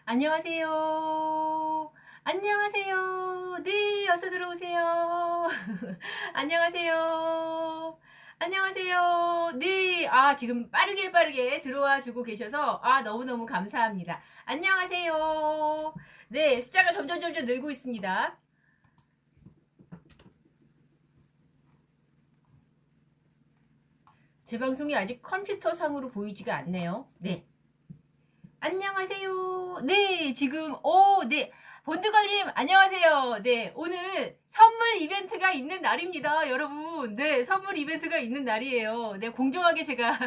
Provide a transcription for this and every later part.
안녕하세요. 안녕하세요. 네, 어서 들어오세요. 안녕하세요. 안녕하세요. 네, 지금 빠르게 들어와 주고 계셔서 너무너무 감사합니다. 안녕하세요. 네, 숫자가 점점 늘고 있습니다. 제 방송이 아직 컴퓨터 상으로 보이지가 않네요. 네. 안녕하세요. 네, 지금, 네. 본드걸님, 안녕하세요. 네, 오늘 선물 이벤트가 있는 날입니다, 여러분. 네, 선물 이벤트가 있는 날이에요. 네, 공정하게 제가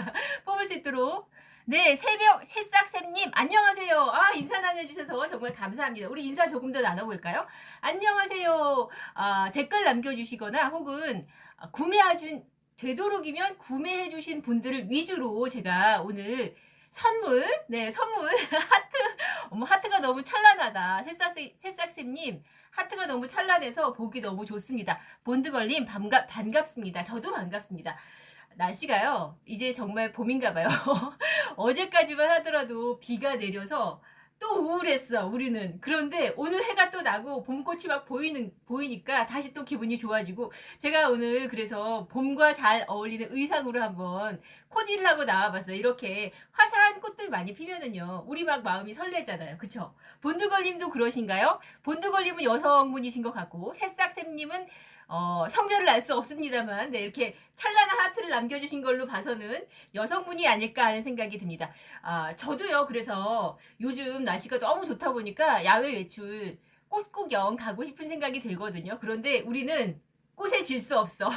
뽑을 수 있도록. 네, 새싹샘님, 안녕하세요. 인사 나눠주셔서 정말 감사합니다. 우리 인사 조금 더 나눠볼까요? 안녕하세요. 댓글 남겨주시거나 혹은 되도록이면 구매해주신 분들을 위주로 제가 오늘 선물. 하트가 너무 찬란하다. 새싹쌤님, 하트가 너무 찬란해서 보기 너무 좋습니다. 본드걸님, 반갑습니다. 저도 반갑습니다. 날씨가요, 이제 정말 봄인가 봐요. 어제까지만 하더라도 비가 내려서 또 우울했어, 우리는. 그런데 오늘 해가 또 나고 봄꽃이 막 보이니까 다시 또 기분이 좋아지고, 제가 오늘 그래서 봄과 잘 어울리는 의상으로 한번 코디를 하고 나와봤어요. 이렇게 화사한 꽃들 많이 피면은요, 우리 막 마음이 설레잖아요. 그쵸? 본드걸님도 그러신가요? 본드걸님은 여성분이신 것 같고, 새싹샘님은 성별을 알 수 없습니다만, 네, 이렇게 찬란한 하트를 남겨주신 걸로 봐서는 여성분이 아닐까 하는 생각이 듭니다. 저도요, 그래서 요즘 날씨가 너무 좋다 보니까 야외 외출, 꽃 구경 가고 싶은 생각이 들거든요. 그런데 우리는 꽃에 질 수 없어.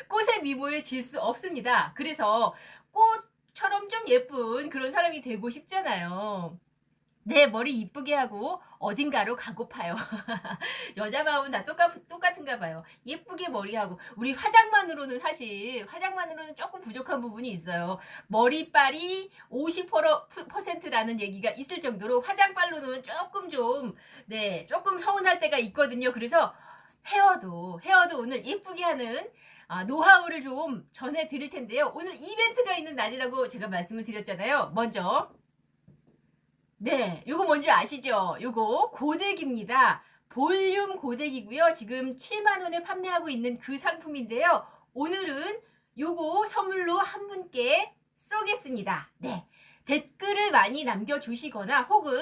꽃의 미모에 질 수 없습니다. 그래서 꽃처럼 좀 예쁜 그런 사람이 되고 싶잖아요. 내 머리 이쁘게 하고 어딘가로 가고파요. 여자 마음은 다 똑같은가 봐요. 예쁘게 머리하고. 우리 화장만으로는 조금 부족한 부분이 있어요. 머리빨이 50%라는 얘기가 있을 정도로 화장빨로는 조금 서운할 때가 있거든요. 그래서 헤어도 오늘 예쁘게 하는 노하우를 좀 전해드릴 텐데요. 오늘 이벤트가 있는 날이라고 제가 말씀을 드렸잖아요. 먼저 네, 요거 뭔지 아시죠? 요거 고데기입니다. 볼륨 고데기고요. 지금 7만 원에 판매하고 있는 그 상품인데요. 오늘은 요거 선물로 한 분께 쏘겠습니다. 네. 댓글을 많이 남겨주시거나 혹은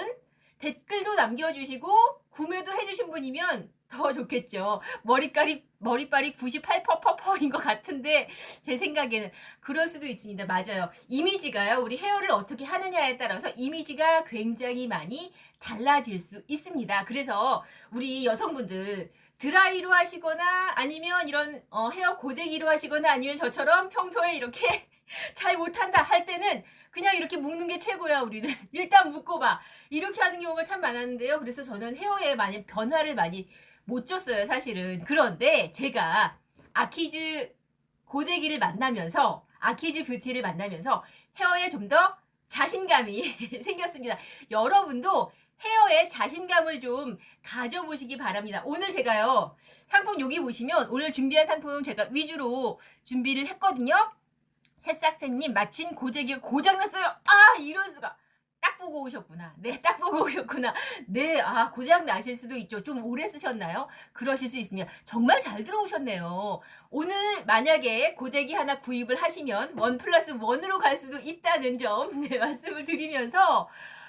댓글도 남겨주시고 구매도 해주신 분이면 더 좋겠죠. 머리빨이 98%인 것 같은데 제 생각에는 그럴 수도 있습니다. 맞아요. 이미지가요. 우리 헤어를 어떻게 하느냐에 따라서 이미지가 굉장히 많이 달라질 수 있습니다. 그래서 우리 여성분들 드라이로 하시거나 아니면 이런 헤어 고데기로 하시거나 아니면 저처럼 평소에 이렇게 잘 못한다 할 때는 그냥 이렇게 묶는 게 최고야. 우리는 일단 묶어봐 이렇게 하는 경우가 참 많았는데요. 그래서 저는 헤어에 많이 변화를 많이 못 줬어요, 사실은. 그런데 제가 아키즈 고데기를 만나면서 아키즈 뷰티를 만나면서 헤어에 좀 더 자신감이 생겼습니다. 여러분도 헤어에 자신감을 좀 가져보시기 바랍니다. 오늘 제가요, 상품 여기 보시면 오늘 준비한 상품 제가 위주로 준비를 했거든요. 새싹새님 마침 고데기가 고장났어요. 이럴 수가. 딱 보고 오셨구나. 네, 딱 보고 오셨구나. 네, 고장 나실 수도 있죠. 좀 오래 쓰셨나요? 그러실 수 있습니다. 정말 잘 들어오셨네요. 오늘 만약에 고데기 하나 구입을 하시면 1+1으로 갈 수도 있다는 점, 네, 말씀을 드리면서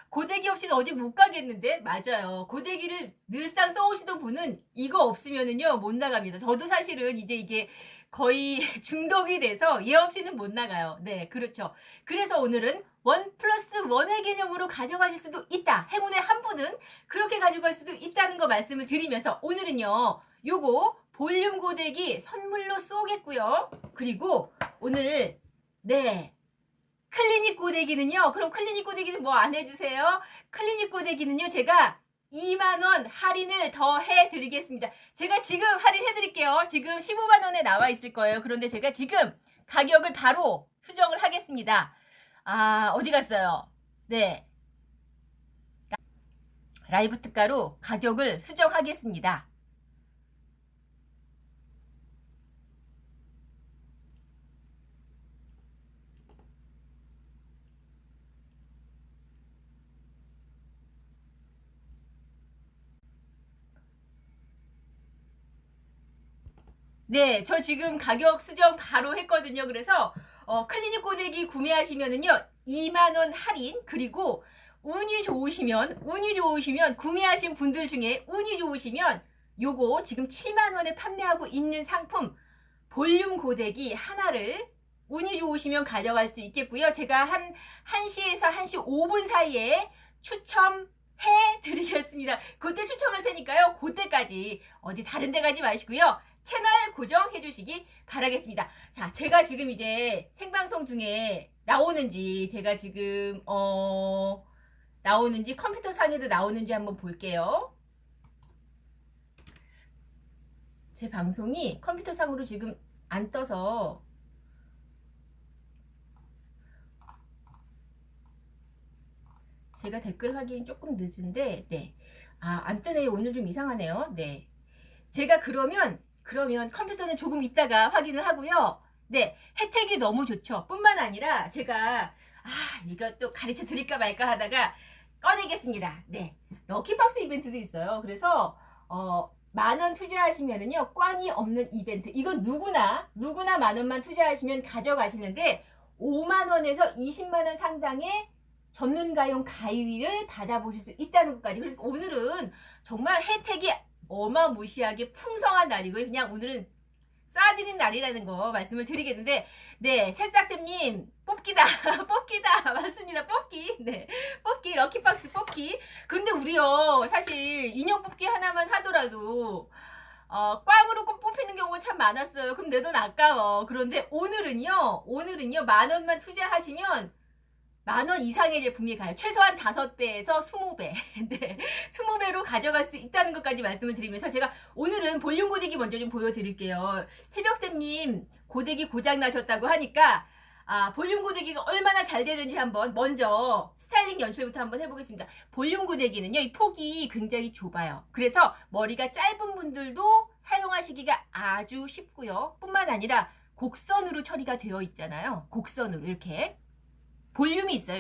고데기 없이는 어디 못 가겠는데? 맞아요. 고데기를 늘상 써오시던 분은 이거 없으면은요, 못 나갑니다. 저도 사실은 이제 이게 거의 중독이 돼서 얘 없이는 못 나가요. 네, 그렇죠. 그래서 오늘은 1+1의 개념으로 가져가실 수도 있다. 행운의 한 분은 그렇게 가져갈 수도 있다는 거 말씀을 드리면서 오늘은요, 요거 볼륨 고데기 선물로 쏘겠고요. 그리고 오늘, 네, 클리닉 고데기는요. 그럼 클리닉 고데기는 뭐 안 해주세요? 클리닉 고데기는요. 제가 2만원 할인을 더 해드리겠습니다. 제가 지금 할인해드릴게요. 지금 15만원에 나와 있을 거예요. 그런데 제가 지금 가격을 바로 수정을 하겠습니다. 어디 갔어요? 네. 라이브 특가로 가격을 수정하겠습니다. 네, 저 지금 가격 수정 바로 했거든요. 그래서 클리닉 고데기 구매하시면은요 2만원 할인, 그리고 운이 좋으시면 구매하신 분들 중에 운이 좋으시면 요거 지금 7만원에 판매하고 있는 상품 볼륨 고데기 하나를 운이 좋으시면 가져갈 수 있겠고요. 제가 한 1시에서 1시 5분 사이에 추첨해 드리겠습니다. 그때 추첨할 테니까요. 그때까지 어디 다른 데 가지 마시고요. 채널 고정해 주시기 바라겠습니다. 자, 제가 지금 이제 생방송 중에 나오는지, 제가 지금 나오는지, 컴퓨터 상에도 나오는지 한번 볼게요. 제 방송이 컴퓨터 상으로 지금 안 떠서 제가 댓글 확인이 조금 늦은데, 네. 안 뜨네요. 오늘 좀 이상하네요. 네. 제가 그러면 컴퓨터는 조금 있다가 확인을 하고요. 네. 혜택이 너무 좋죠. 뿐만 아니라 제가 이것도 가르쳐 드릴까 말까 하다가 꺼내겠습니다. 네. 럭키박스 이벤트도 있어요. 그래서 10,000원 투자하시면은요 꽝이 없는 이벤트. 이건 누구나 10,000원만 투자하시면 가져가시는데 50,000원에서 200,000원 상당의 전문가용 가위를 받아보실 수 있다는 것까지. 그래서 오늘은 정말 혜택이 어마무시하게 풍성한 날이고요. 그냥 오늘은 쏴드린 날이라는 거 말씀을 드리겠는데, 네, 새싹쌤님 뽑기다. 뽑기다. 맞습니다. 뽑기. 네, 뽑기, 럭키박스 뽑기. 근데 우리요 사실 인형 뽑기 하나만 하더라도 꽝으로 꼭 뽑히는 경우가 참 많았어요. 그럼 내 돈 아까워. 그런데 오늘은요 10,000원만 투자하시면 10,000원 이상의 제품이 가요. 최소한 5배에서 20배. 네. 20배로 가져갈 수 있다는 것까지 말씀을 드리면서 제가 오늘은 볼륨 고데기 먼저 좀 보여드릴게요. 새벽쌤님 고데기 고장나셨다고 하니까 볼륨 고데기가 얼마나 잘 되는지 한번 먼저 스타일링 연출부터 한번 해보겠습니다. 볼륨 고데기는요 이 폭이 굉장히 좁아요. 그래서 머리가 짧은 분들도 사용하시기가 아주 쉽고요. 뿐만 아니라 곡선으로 처리가 되어 있잖아요. 곡선으로 이렇게 볼륨이 있어요.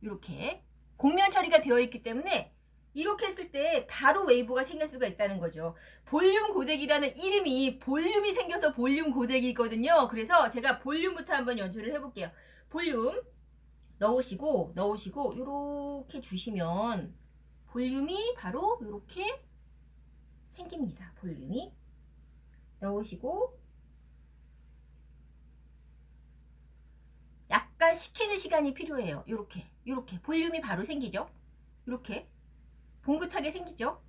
이렇게 곡면 처리가 되어 있기 때문에 이렇게 했을 때 바로 웨이브가 생길 수가 있다는 거죠. 볼륨 고데기라는 이름이 볼륨이 생겨서 볼륨 고데기거든요. 그래서 제가 볼륨부터 한번 연출을 해볼게요. 볼륨 넣으시고 이렇게 주시면 볼륨이 바로 이렇게 생깁니다. 볼륨이 넣으시고 약간 식히는 시간이 필요해요. 요렇게 볼륨이 바로 생기죠. 이렇게 봉긋하게 생기죠.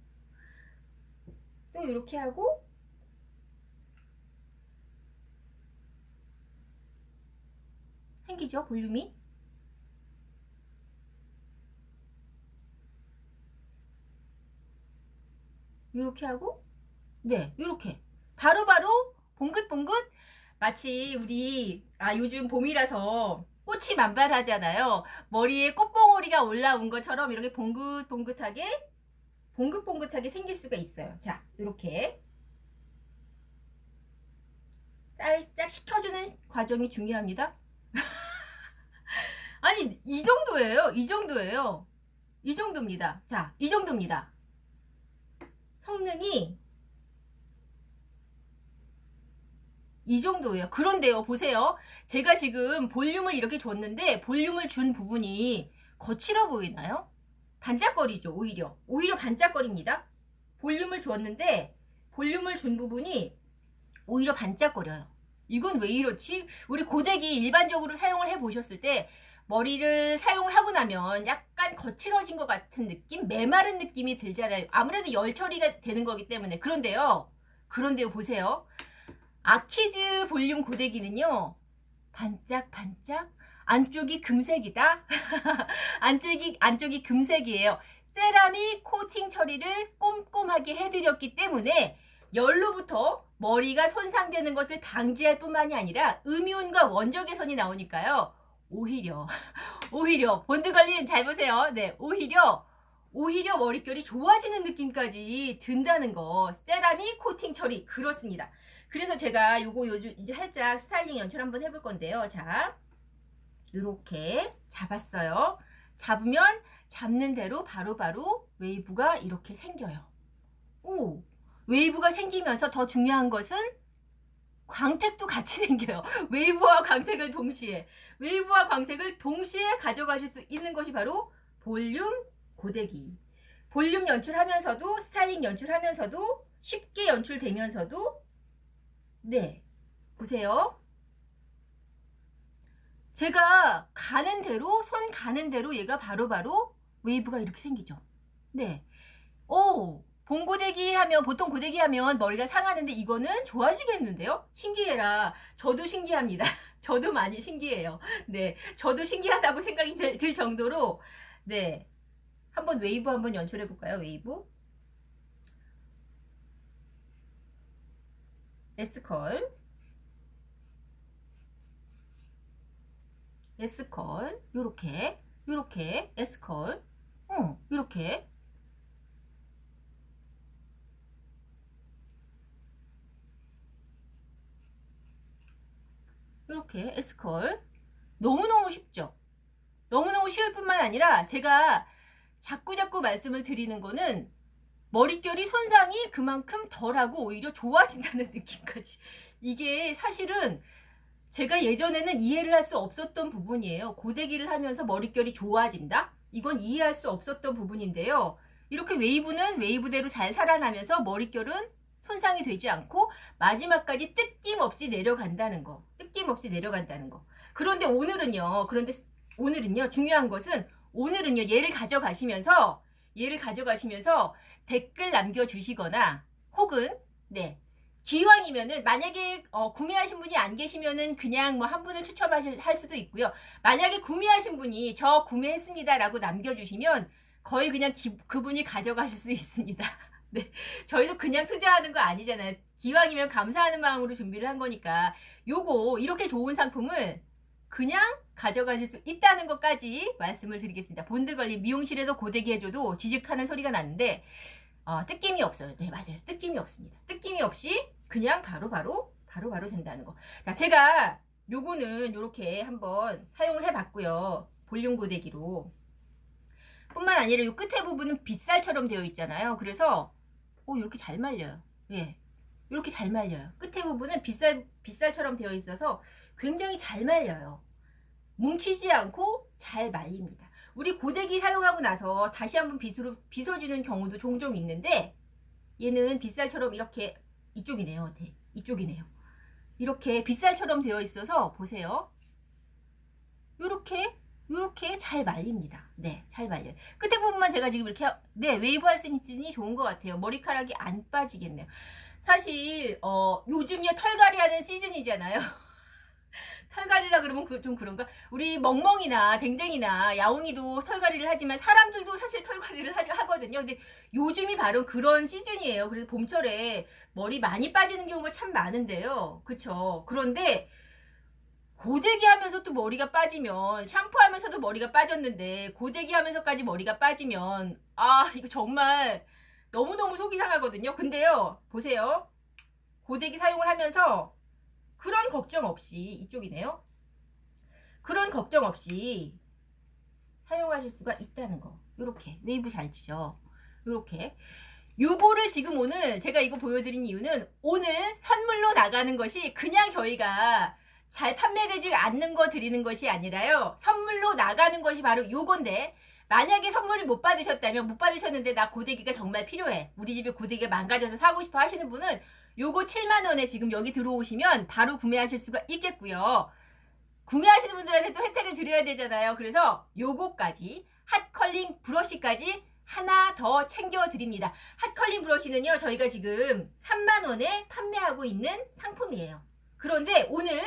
또 이렇게 하고 생기죠. 볼륨이 이렇게 하고, 네, 이렇게 바로바로 봉긋봉긋. 마치 우리 요즘 봄이라서 꽃이 만발하잖아요. 머리에 꽃봉오리가 올라온 것처럼 이렇게 봉긋봉긋하게 생길 수가 있어요. 자, 이렇게 살짝 식혀주는 과정이 중요합니다. 아니, 이 정도예요. 이 정도입니다. 자, 이 정도입니다. 성능이 이 정도예요. 그런데요, 보세요. 제가 지금 볼륨을 이렇게 줬는데 볼륨을 준 부분이 거칠어 보이나요? 반짝거리죠. 오히려 반짝거립니다. 볼륨을 줬는데 볼륨을 준 부분이 오히려 반짝거려요. 이건 왜 이렇지? 우리 고데기 일반적으로 사용을 해보셨을 때 머리를 사용을 하고 나면 약간 거칠어진 것 같은 느낌? 메마른 느낌이 들잖아요. 아무래도 열 처리가 되는 거기 때문에. 그런데요 보세요. 아키즈 볼륨 고데기는요 반짝반짝 안쪽이 금색이다. 안쪽이 금색이에요. 세라믹 코팅 처리를 꼼꼼하게 해드렸기 때문에 열로부터 머리가 손상되는 것을 방지할 뿐만이 아니라 음이온과 원적 개선이 나오니까요. 오히려 본드걸님 잘 보세요. 네, 오히려 머릿결이 좋아지는 느낌까지 든다는 거. 세라믹 코팅 처리 그렇습니다. 그래서 제가 요거 요즘 이제 살짝 스타일링 연출 한번 해볼 건데요. 자, 이렇게 잡았어요. 잡으면 잡는 대로 바로바로 웨이브가 이렇게 생겨요. 오, 웨이브가 생기면서 더 중요한 것은 광택도 같이 생겨요. 웨이브와 광택을 동시에 가져가실 수 있는 것이 바로 볼륨 고데기. 볼륨 연출하면서도 스타일링 연출하면서도 쉽게 연출되면서도 네, 보세요. 제가 가는 대로, 손 가는 대로 얘가 바로바로 웨이브가 이렇게 생기죠. 네. 봉고데기 하면, 보통 고데기 하면 머리가 상하는데 이거는 좋아지겠는데요? 신기해라. 저도 신기합니다. 저도 많이 신기해요. 네. 저도 신기하다고 생각이 들 정도로, 네. 한번 웨이브 한번 연출해 볼까요? 웨이브. S컬. S컬. 요렇게. S컬. 요렇게. 이렇게 S컬. 너무너무 쉽죠? 너무너무 쉬울 뿐만 아니라 제가 자꾸 말씀을 드리는 거는 머릿결이 손상이 그만큼 덜하고 오히려 좋아진다는 느낌까지. 이게 사실은 제가 예전에는 이해를 할 수 없었던 부분이에요. 고데기를 하면서 머릿결이 좋아진다? 이건 이해할 수 없었던 부분인데요. 이렇게 웨이브는 웨이브대로 잘 살아나면서 머릿결은 손상이 되지 않고 마지막까지 뜯김없이 내려간다는 거. 그런데 오늘은요. 중요한 것은 오늘은요. 얘를 가져가시면서 댓글 남겨주시거나 혹은 네. 기왕이면은 만약에 구매하신 분이 안 계시면은 그냥 뭐 한 분을 추첨할 수도 있고요. 만약에 구매하신 분이 저 구매했습니다라고 남겨주시면 거의 그냥 그분이 가져가실 수 있습니다. 네, 저희도 그냥 투자하는 거 아니잖아요. 기왕이면 감사하는 마음으로 준비를 한 거니까 요거 이렇게 좋은 상품을 그냥 가져가실 수 있다는 것까지 말씀을 드리겠습니다. 본드걸린 미용실에서 고데기 해줘도 지직하는 소리가 나는데 뜯김이 없어요. 네, 맞아요. 뜯김이 없습니다. 뜯김이 없이 그냥 바로바로 된다는 거. 자, 제가 요거는 요렇게 한번 사용을 해봤고요. 볼륨 고데기로. 뿐만 아니라 요 끝에 부분은 빗살처럼 되어 있잖아요. 그래서 이렇게 잘 말려요. 예. 이렇게 잘 말려요. 끝에 부분은 빗살처럼 되어 있어서 굉장히 잘 말려요. 뭉치지 않고 잘 말립니다. 우리 고데기 사용하고 나서 다시 한번 빗어주는 경우도 종종 있는데 얘는 빗살처럼 이렇게 이쪽이네요. 네, 이쪽이네요. 이렇게 빗살처럼 되어 있어서 보세요. 요렇게 잘 말립니다. 네, 잘 말려요. 끝에 부분만 제가 지금 이렇게 웨이브 할 수 있으니 좋은 것 같아요. 머리카락이 안 빠지겠네요. 사실 요즘이요 털갈이 하는 시즌이잖아요. 털갈이라 그러면 좀 그런가? 우리 멍멍이나 댕댕이나 야옹이도 털갈이를 하지만 사람들도 사실 털갈이를 하거든요. 근데 요즘이 바로 그런 시즌이에요. 그래서 봄철에 머리 많이 빠지는 경우가 참 많은데요. 그쵸? 그런데 고데기 하면서 또 머리가 빠지면, 샴푸하면서도 머리가 빠졌는데 고데기 하면서까지 머리가 빠지면 이거 정말 너무너무 속이 상하거든요. 근데요 보세요. 고데기 사용을 하면서 그런 걱정 없이, 이쪽이네요. 그런 걱정 없이 사용하실 수가 있다는 거. 요렇게 웨이브 잘 치죠. 요렇게. 요거를 지금 오늘 제가 이거 보여드린 이유는 오늘 선물로 나가는 것이 그냥 저희가 잘 판매되지 않는 거 드리는 것이 아니라요. 선물로 나가는 것이 바로 요건데, 만약에 선물을 못 받으셨는데 나 고데기가 정말 필요해, 우리 집에 고데기가 망가져서 사고 싶어 하시는 분은 요거 7만원에 지금 여기 들어오시면 바로 구매하실 수가 있겠고요. 구매하시는 분들한테 또 혜택을 드려야 되잖아요. 그래서 요거까지, 핫컬링 브러쉬까지 하나 더 챙겨드립니다. 핫컬링 브러쉬는요 저희가 지금 3만원에 판매하고 있는 상품이에요. 그런데 오늘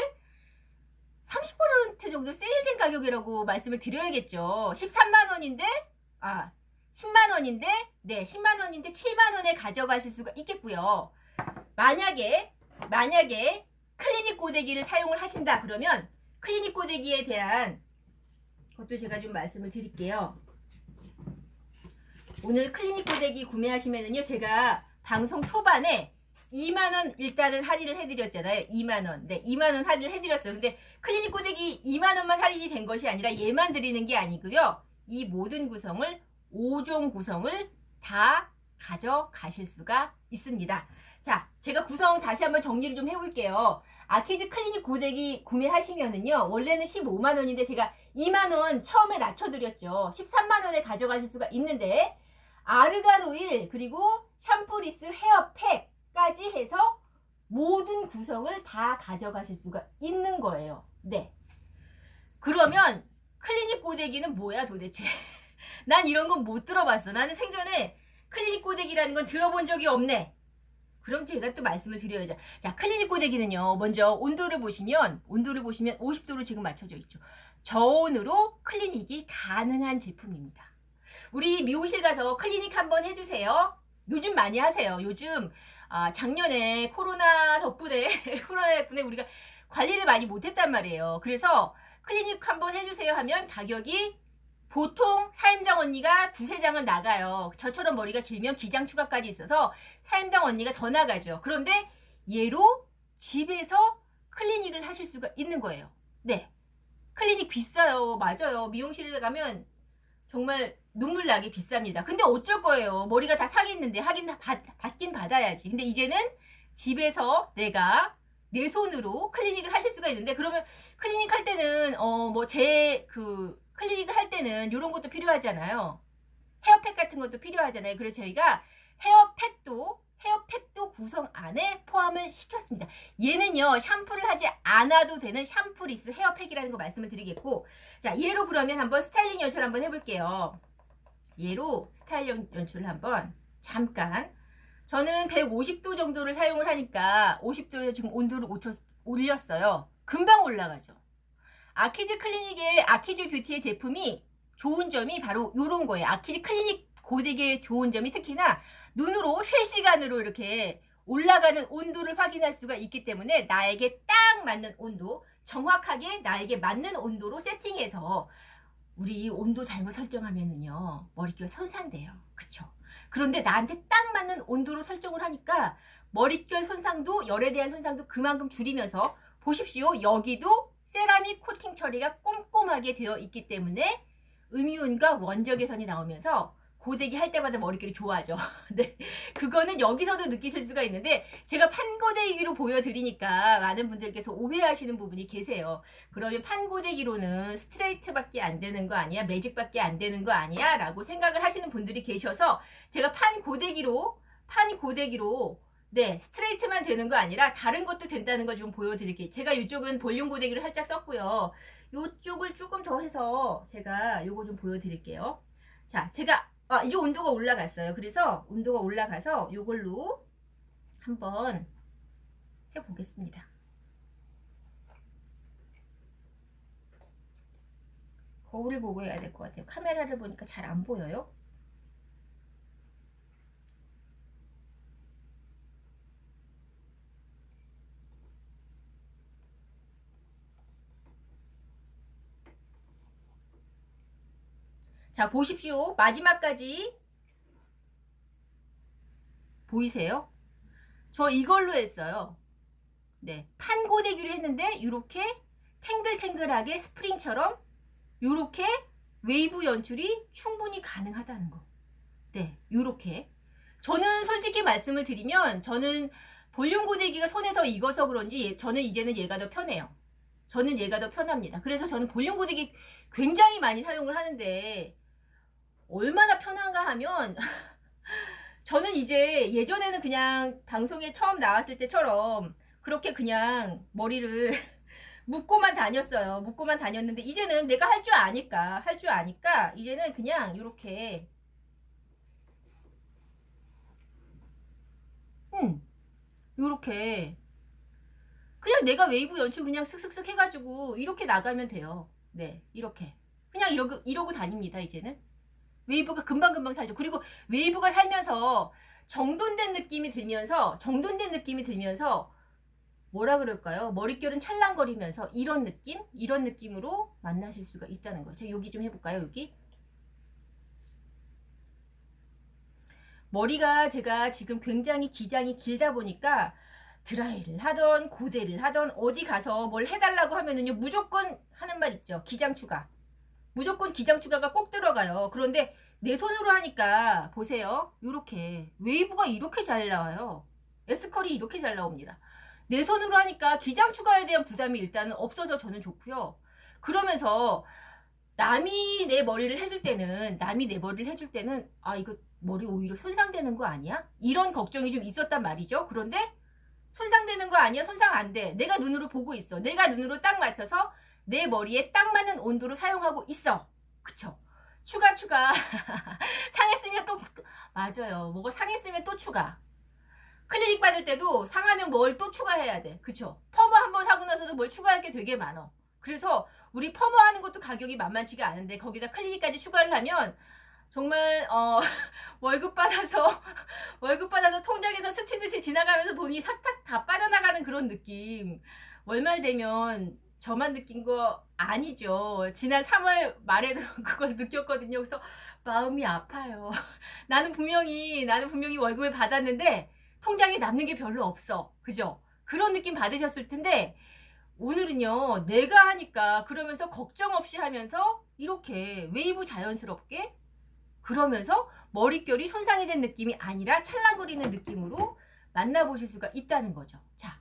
30% 정도 세일된 가격이라고 말씀을 드려야겠죠. 13만원인데 10만원인데 네, 10만원인데 7만원에 가져가실 수가 있겠고요. 만약에 클리닉 고데기를 사용을 하신다 그러면 클리닉 고데기에 대한 것도 제가 좀 말씀을 드릴게요. 오늘 클리닉 고데기 구매하시면은요 제가 방송 초반에 2만원 일단은 할인을 해드렸잖아요. 2만원. 네, 2만원 할인을 해드렸어요. 근데 클리닉 고데기 2만원만 할인이 된 것이 아니라 얘만 드리는 게 아니고요. 이 모든 구성을 5종 구성을 다 가져가실 수가 있습니다. 자, 제가 구성 다시 한번 정리를 좀 해볼게요. 아키즈 클리닉 고데기 구매하시면은요, 원래는 15만원인데 제가 2만원 처음에 낮춰드렸죠. 13만원에 가져가실 수가 있는데, 아르간 오일, 그리고 샴푸리스 헤어팩까지 해서 모든 구성을 다 가져가실 수가 있는 거예요. 네. 그러면 클리닉 고데기는 뭐야 도대체? 난 이런 건 못 들어봤어. 나는 생전에 클리닉 고데기라는 건 들어본 적이 없네. 그럼 제가 또 말씀을 드려야죠. 자, 클리닉 고데기는요. 먼저 온도를 보시면 50도로 지금 맞춰져 있죠. 저온으로 클리닉이 가능한 제품입니다. 우리 미용실 가서 클리닉 한번 해주세요. 요즘 많이 하세요. 요즘 작년에 코로나 덕분에 우리가 관리를 많이 못했단 말이에요. 그래서 클리닉 한번 해주세요 하면 가격이 보통 사임당 언니가 두세 장은 나가요. 저처럼 머리가 길면 기장 추가까지 있어서 사임당 언니가 더 나가죠. 그런데 얘로 집에서 클리닉을 하실 수가 있는 거예요. 네, 클리닉 비싸요. 맞아요. 미용실에 가면 정말 눈물 나게 비쌉니다. 근데 어쩔 거예요. 머리가 다 상했는데 받긴 받아야지. 근데 이제는 집에서 내가 내 손으로 클리닉을 하실 수가 있는데, 그러면 클리닉 할 때는 클리닉을 할 때는 이런 것도 필요하잖아요. 헤어팩 같은 것도 필요하잖아요. 그래서 저희가 헤어팩도 구성 안에 포함을 시켰습니다. 얘는요, 샴푸를 하지 않아도 되는 샴푸리스 헤어팩이라는 거 말씀을 드리겠고, 자, 얘로 그러면 한번 스타일링 연출 한번 해볼게요. 얘로 스타일링 연출을 한번 잠깐, 저는 150도 정도를 사용을 하니까 50도에서 지금 온도를 올렸어요. 금방 올라가죠. 아키즈 클리닉의 아키즈 뷰티의 제품이 좋은 점이 바로 이런 거예요. 아키즈 클리닉 고데기의 좋은 점이 특히나 눈으로 실시간으로 이렇게 올라가는 온도를 확인할 수가 있기 때문에 나에게 딱 맞는 온도, 정확하게 나에게 맞는 온도로 세팅해서, 우리 온도 잘못 설정하면은요, 머릿결 손상돼요. 그쵸? 그런데 나한테 딱 맞는 온도로 설정을 하니까 머릿결 손상도, 열에 대한 손상도 그만큼 줄이면서, 보십시오. 여기도 세라믹 코팅 처리가 꼼꼼하게 되어 있기 때문에 음이온과 원적외선이 나오면서 고데기 할 때마다 머릿결이 좋아져. 네, 그거는 여기서도 느끼실 수가 있는데, 제가 판고데기로 보여드리니까 많은 분들께서 오해하시는 부분이 계세요. 그러면 판고데기로는 스트레이트밖에 안 되는 거 아니야? 매직밖에 안 되는 거 아니야? 라고 생각을 하시는 분들이 계셔서, 제가 판고데기로 네, 스트레이트만 되는 거 아니라 다른 것도 된다는 거 좀 보여드릴게요. 제가 이쪽은 볼륨 고데기로 살짝 썼고요. 이쪽을 조금 더 해서 제가 요거 좀 보여드릴게요. 자, 제가 이제 온도가 올라갔어요. 그래서 온도가 올라가서 요걸로 한번 해보겠습니다. 거울을 보고 해야 될 것 같아요. 카메라를 보니까 잘 안 보여요. 자, 보십시오. 마지막까지 보이세요? 저 이걸로 했어요. 네, 판고데기로 했는데 이렇게 탱글탱글하게 스프링처럼 이렇게 웨이브 연출이 충분히 가능하다는 거. 네, 이렇게. 저는 솔직히 말씀을 드리면, 저는 볼륨 고데기가 손에 더 익어서 그런지 저는 이제는 얘가 더 편해요. 저는 얘가 더 편합니다. 그래서 저는 볼륨 고데기 굉장히 많이 사용을 하는데, 얼마나 편한가 하면 저는 이제 예전에는 그냥 방송에 처음 나왔을 때처럼 그렇게 그냥 머리를 묶고만 다녔어요. 묶고만 다녔는데, 이제는 내가 할 줄 아니까 이제는 그냥 이렇게 요렇게 그냥 내가 웨이브 연출 그냥 슥슥슥 해가지고 이렇게 나가면 돼요. 네, 이렇게 그냥 이러고 다닙니다. 이제는 웨이브가 금방금방 살죠. 그리고 웨이브가 살면서 정돈된 느낌이 들면서 뭐라 그럴까요? 머릿결은 찰랑거리면서 이런 느낌으로 만나실 수가 있다는 거예요. 제가 여기 좀 해볼까요? 여기 머리가 제가 지금 굉장히 기장이 길다 보니까 드라이를 하던 고데를 하던 어디 가서 뭘 해달라고 하면은요, 무조건 하는 말 있죠. 기장 추가. 무조건 기장 추가가 꼭 들어가요. 그런데 내 손으로 하니까 보세요. 요렇게 웨이브가 이렇게 잘 나와요. S컬이 이렇게 잘 나옵니다. 내 손으로 하니까 기장 추가에 대한 부담이 일단은 없어서 저는 좋고요. 그러면서 남이 내 머리를 해줄 때는 아 이거 머리 오히려 손상되는 거 아니야? 이런 걱정이 좀 있었단 말이죠. 그런데 손상되는 거 아니야? 손상 안 돼. 내가 눈으로 보고 있어. 내가 눈으로 딱 맞춰서 내 머리에 딱 맞는 온도로 사용하고 있어. 그쵸? 추가 상했으면 또 맞아요. 뭐가 상했으면 또 추가. 클리닉 받을 때도 상하면 뭘 또 추가해야 돼. 그쵸? 퍼머 한번 하고 나서도 뭘 추가할 게 되게 많아. 그래서 우리 퍼머 하는 것도 가격이 만만치가 않은데 거기다 클리닉까지 추가를 하면 정말 월급 받아서 통장에서 스치듯이 지나가면서 돈이 싹싹 다 빠져나가는 그런 느낌. 월말 되면 저만 느낀 거 아니죠. 지난 3월 말에도 그걸 느꼈거든요. 그래서 마음이 아파요. 나는 분명히 월급을 받았는데 통장에 남는 게 별로 없어. 그죠? 그런 느낌 받으셨을 텐데 오늘은요, 내가 하니까 그러면서 걱정 없이 하면서 이렇게 웨이브 자연스럽게 그러면서 머릿결이 손상이 된 느낌이 아니라 찰랑거리는 느낌으로 만나보실 수가 있다는 거죠. 자,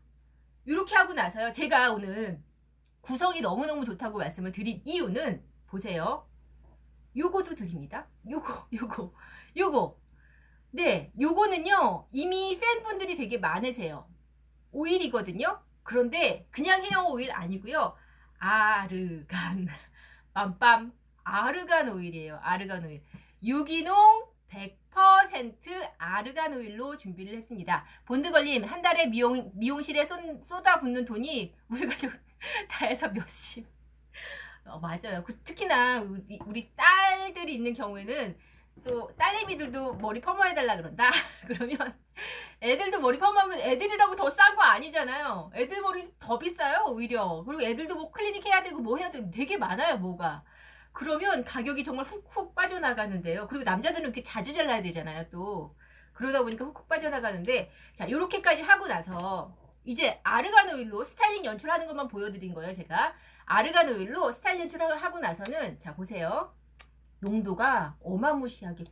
이렇게 하고 나서요. 제가 오늘 구성이 너무너무 좋다고 말씀을 드린 이유는 보세요. 요거도 드립니다. 요거. 네, 요거는요. 이미 팬분들이 되게 많으세요. 오일이거든요. 그런데 그냥 헤어 오일 아니고요. 아르간 빰빰 아르간 오일이에요. 아르간 오일. 유기농 100% 아르간 오일로 준비를 했습니다. 본드걸림 한 달에 미용실에 쏟아붓는 돈이 우리 가족 다 해서 몇십. 맞아요. 특히나 우리 딸들이 있는 경우에는 또 딸내미들도 머리 퍼머해달라 그런다. 그러면 애들도 머리 펌하면 애들이라고 더 싼 거 아니잖아요. 애들 머리 더 비싸요 오히려. 그리고 애들도 뭐 클리닉 해야 되고 뭐 해야 되고 되게 많아요 뭐가. 그러면 가격이 정말 훅훅 빠져나가는데요. 그리고 남자들은 이렇게 자주 잘라야 되잖아요 또. 그러다 보니까 훅훅 빠져나가는데 자 요렇게까지 하고 나서 이제 아르간 오일로 스타일링 연출하는 것만 보여드린 거예요 제가. 아르간 오일로 스타일링 연출을 하고 나서는 자 보세요. 농도가 어마무시하게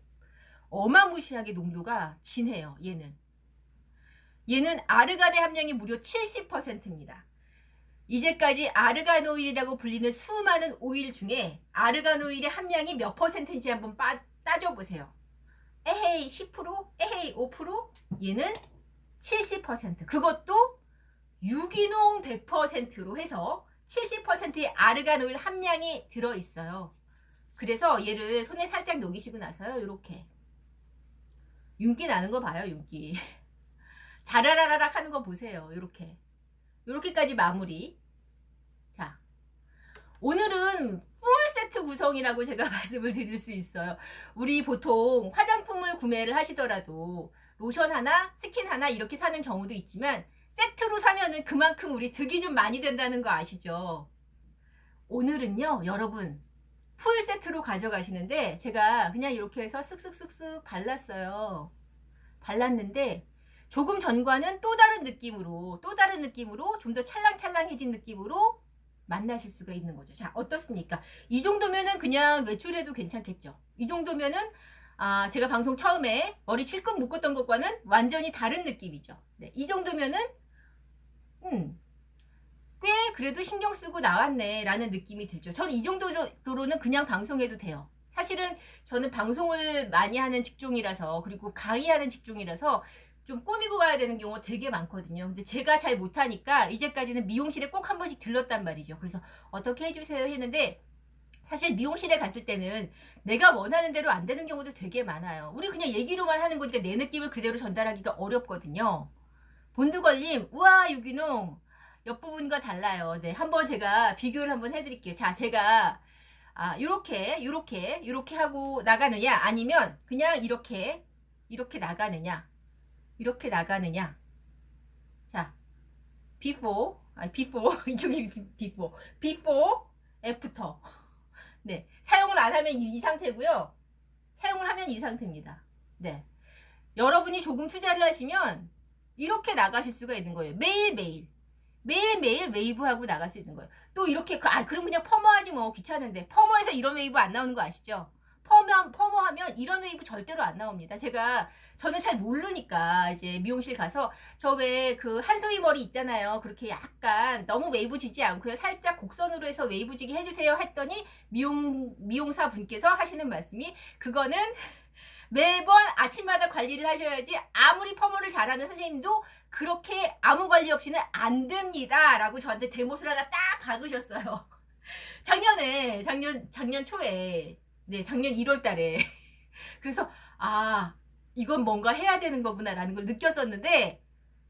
농도가 진해요. 얘는 아르간의 함량이 무려 70%입니다. 이제까지 아르간 오일이라고 불리는 수많은 오일 중에 아르간 오일의 함량이 몇 %인지 한번 따져보세요. 에헤이 10%? 에헤이 5%? 얘는 70%. 그것도 유기농 100%로 해서 70%의 아르간 오일 함량이 들어있어요. 그래서 얘를 손에 살짝 녹이시고 나서요. 이렇게 윤기 나는 거 봐요. 윤기. 자라라라락 하는 거 보세요. 요렇게까지 마무리. 자, 오늘은 풀 세트 구성이라고 제가 말씀을 드릴 수 있어요. 우리 보통 화장품을 구매를 하시더라도 로션 하나, 스킨 하나 이렇게 사는 경우도 있지만 세트로 사면은 그만큼 우리 득이 좀 많이 된다는 거 아시죠? 오늘은요, 여러분 풀 세트로 가져가시는데 제가 그냥 이렇게 해서 쓱쓱쓱쓱 발랐어요. 발랐는데 조금 전과는 또 다른 느낌으로 좀 더 찰랑찰랑해진 느낌으로 만나실 수가 있는 거죠. 자, 어떻습니까? 이 정도면은 그냥 외출해도 괜찮겠죠. 이 정도면은 제가 방송 처음에 머리 칠끔 묶었던 것과는 완전히 다른 느낌이죠. 네, 이 정도면은 꽤 그래도 신경 쓰고 나왔네 라는 느낌이 들죠. 저는 이 정도로는 그냥 방송해도 돼요. 사실은 저는 방송을 많이 하는 직종이라서 그리고 강의하는 직종이라서 좀 꾸미고 가야 되는 경우가 되게 많거든요. 근데 제가 잘 못하니까 이제까지는 미용실에 꼭 한 번씩 들렀단 말이죠. 그래서 어떻게 해주세요 했는데 사실 미용실에 갔을 때는 내가 원하는 대로 안 되는 경우도 되게 많아요. 우리 그냥 얘기로만 하는 거니까 내 느낌을 그대로 전달하기가 어렵거든요. 본드걸림 우와 유기농 옆부분과 달라요. 네, 한번 제가 비교를 한번 해드릴게요. 자, 제가 요렇게 하고 나가느냐 아니면 그냥 이렇게 나가느냐 자 before 이쪽이 before after 네, 사용을 안 하면 이 상태고요. 사용을 하면 이 상태입니다. 네, 여러분이 조금 투자를 하시면 이렇게 나가실 수가 있는 거예요. 매일매일 웨이브하고 나갈 수 있는 거예요. 또 이렇게 그럼 그냥 퍼머하지 뭐 귀찮은데 퍼머에서 이런 웨이브 안 나오는 거 아시죠? 퍼머하면 이런 웨이브 절대로 안 나옵니다. 저는 잘 모르니까 이제 미용실 가서 저 왜 그 한소희 머리 있잖아요. 그렇게 약간 너무 웨이브 지지 않고요. 살짝 곡선으로 해서 웨이브 지게 해주세요 했더니 미용사 분께서 하시는 말씀이 그거는 매번 아침마다 관리를 하셔야지 아무리 퍼머를 잘하는 선생님도 그렇게 아무 관리 없이는 안 됩니다. 라고 저한테 대못을 하나 딱 박으셨어요. 작년 초에, 네, 작년 1월 달에. 그래서, 이건 뭔가 해야 되는 거구나라는 걸 느꼈었는데,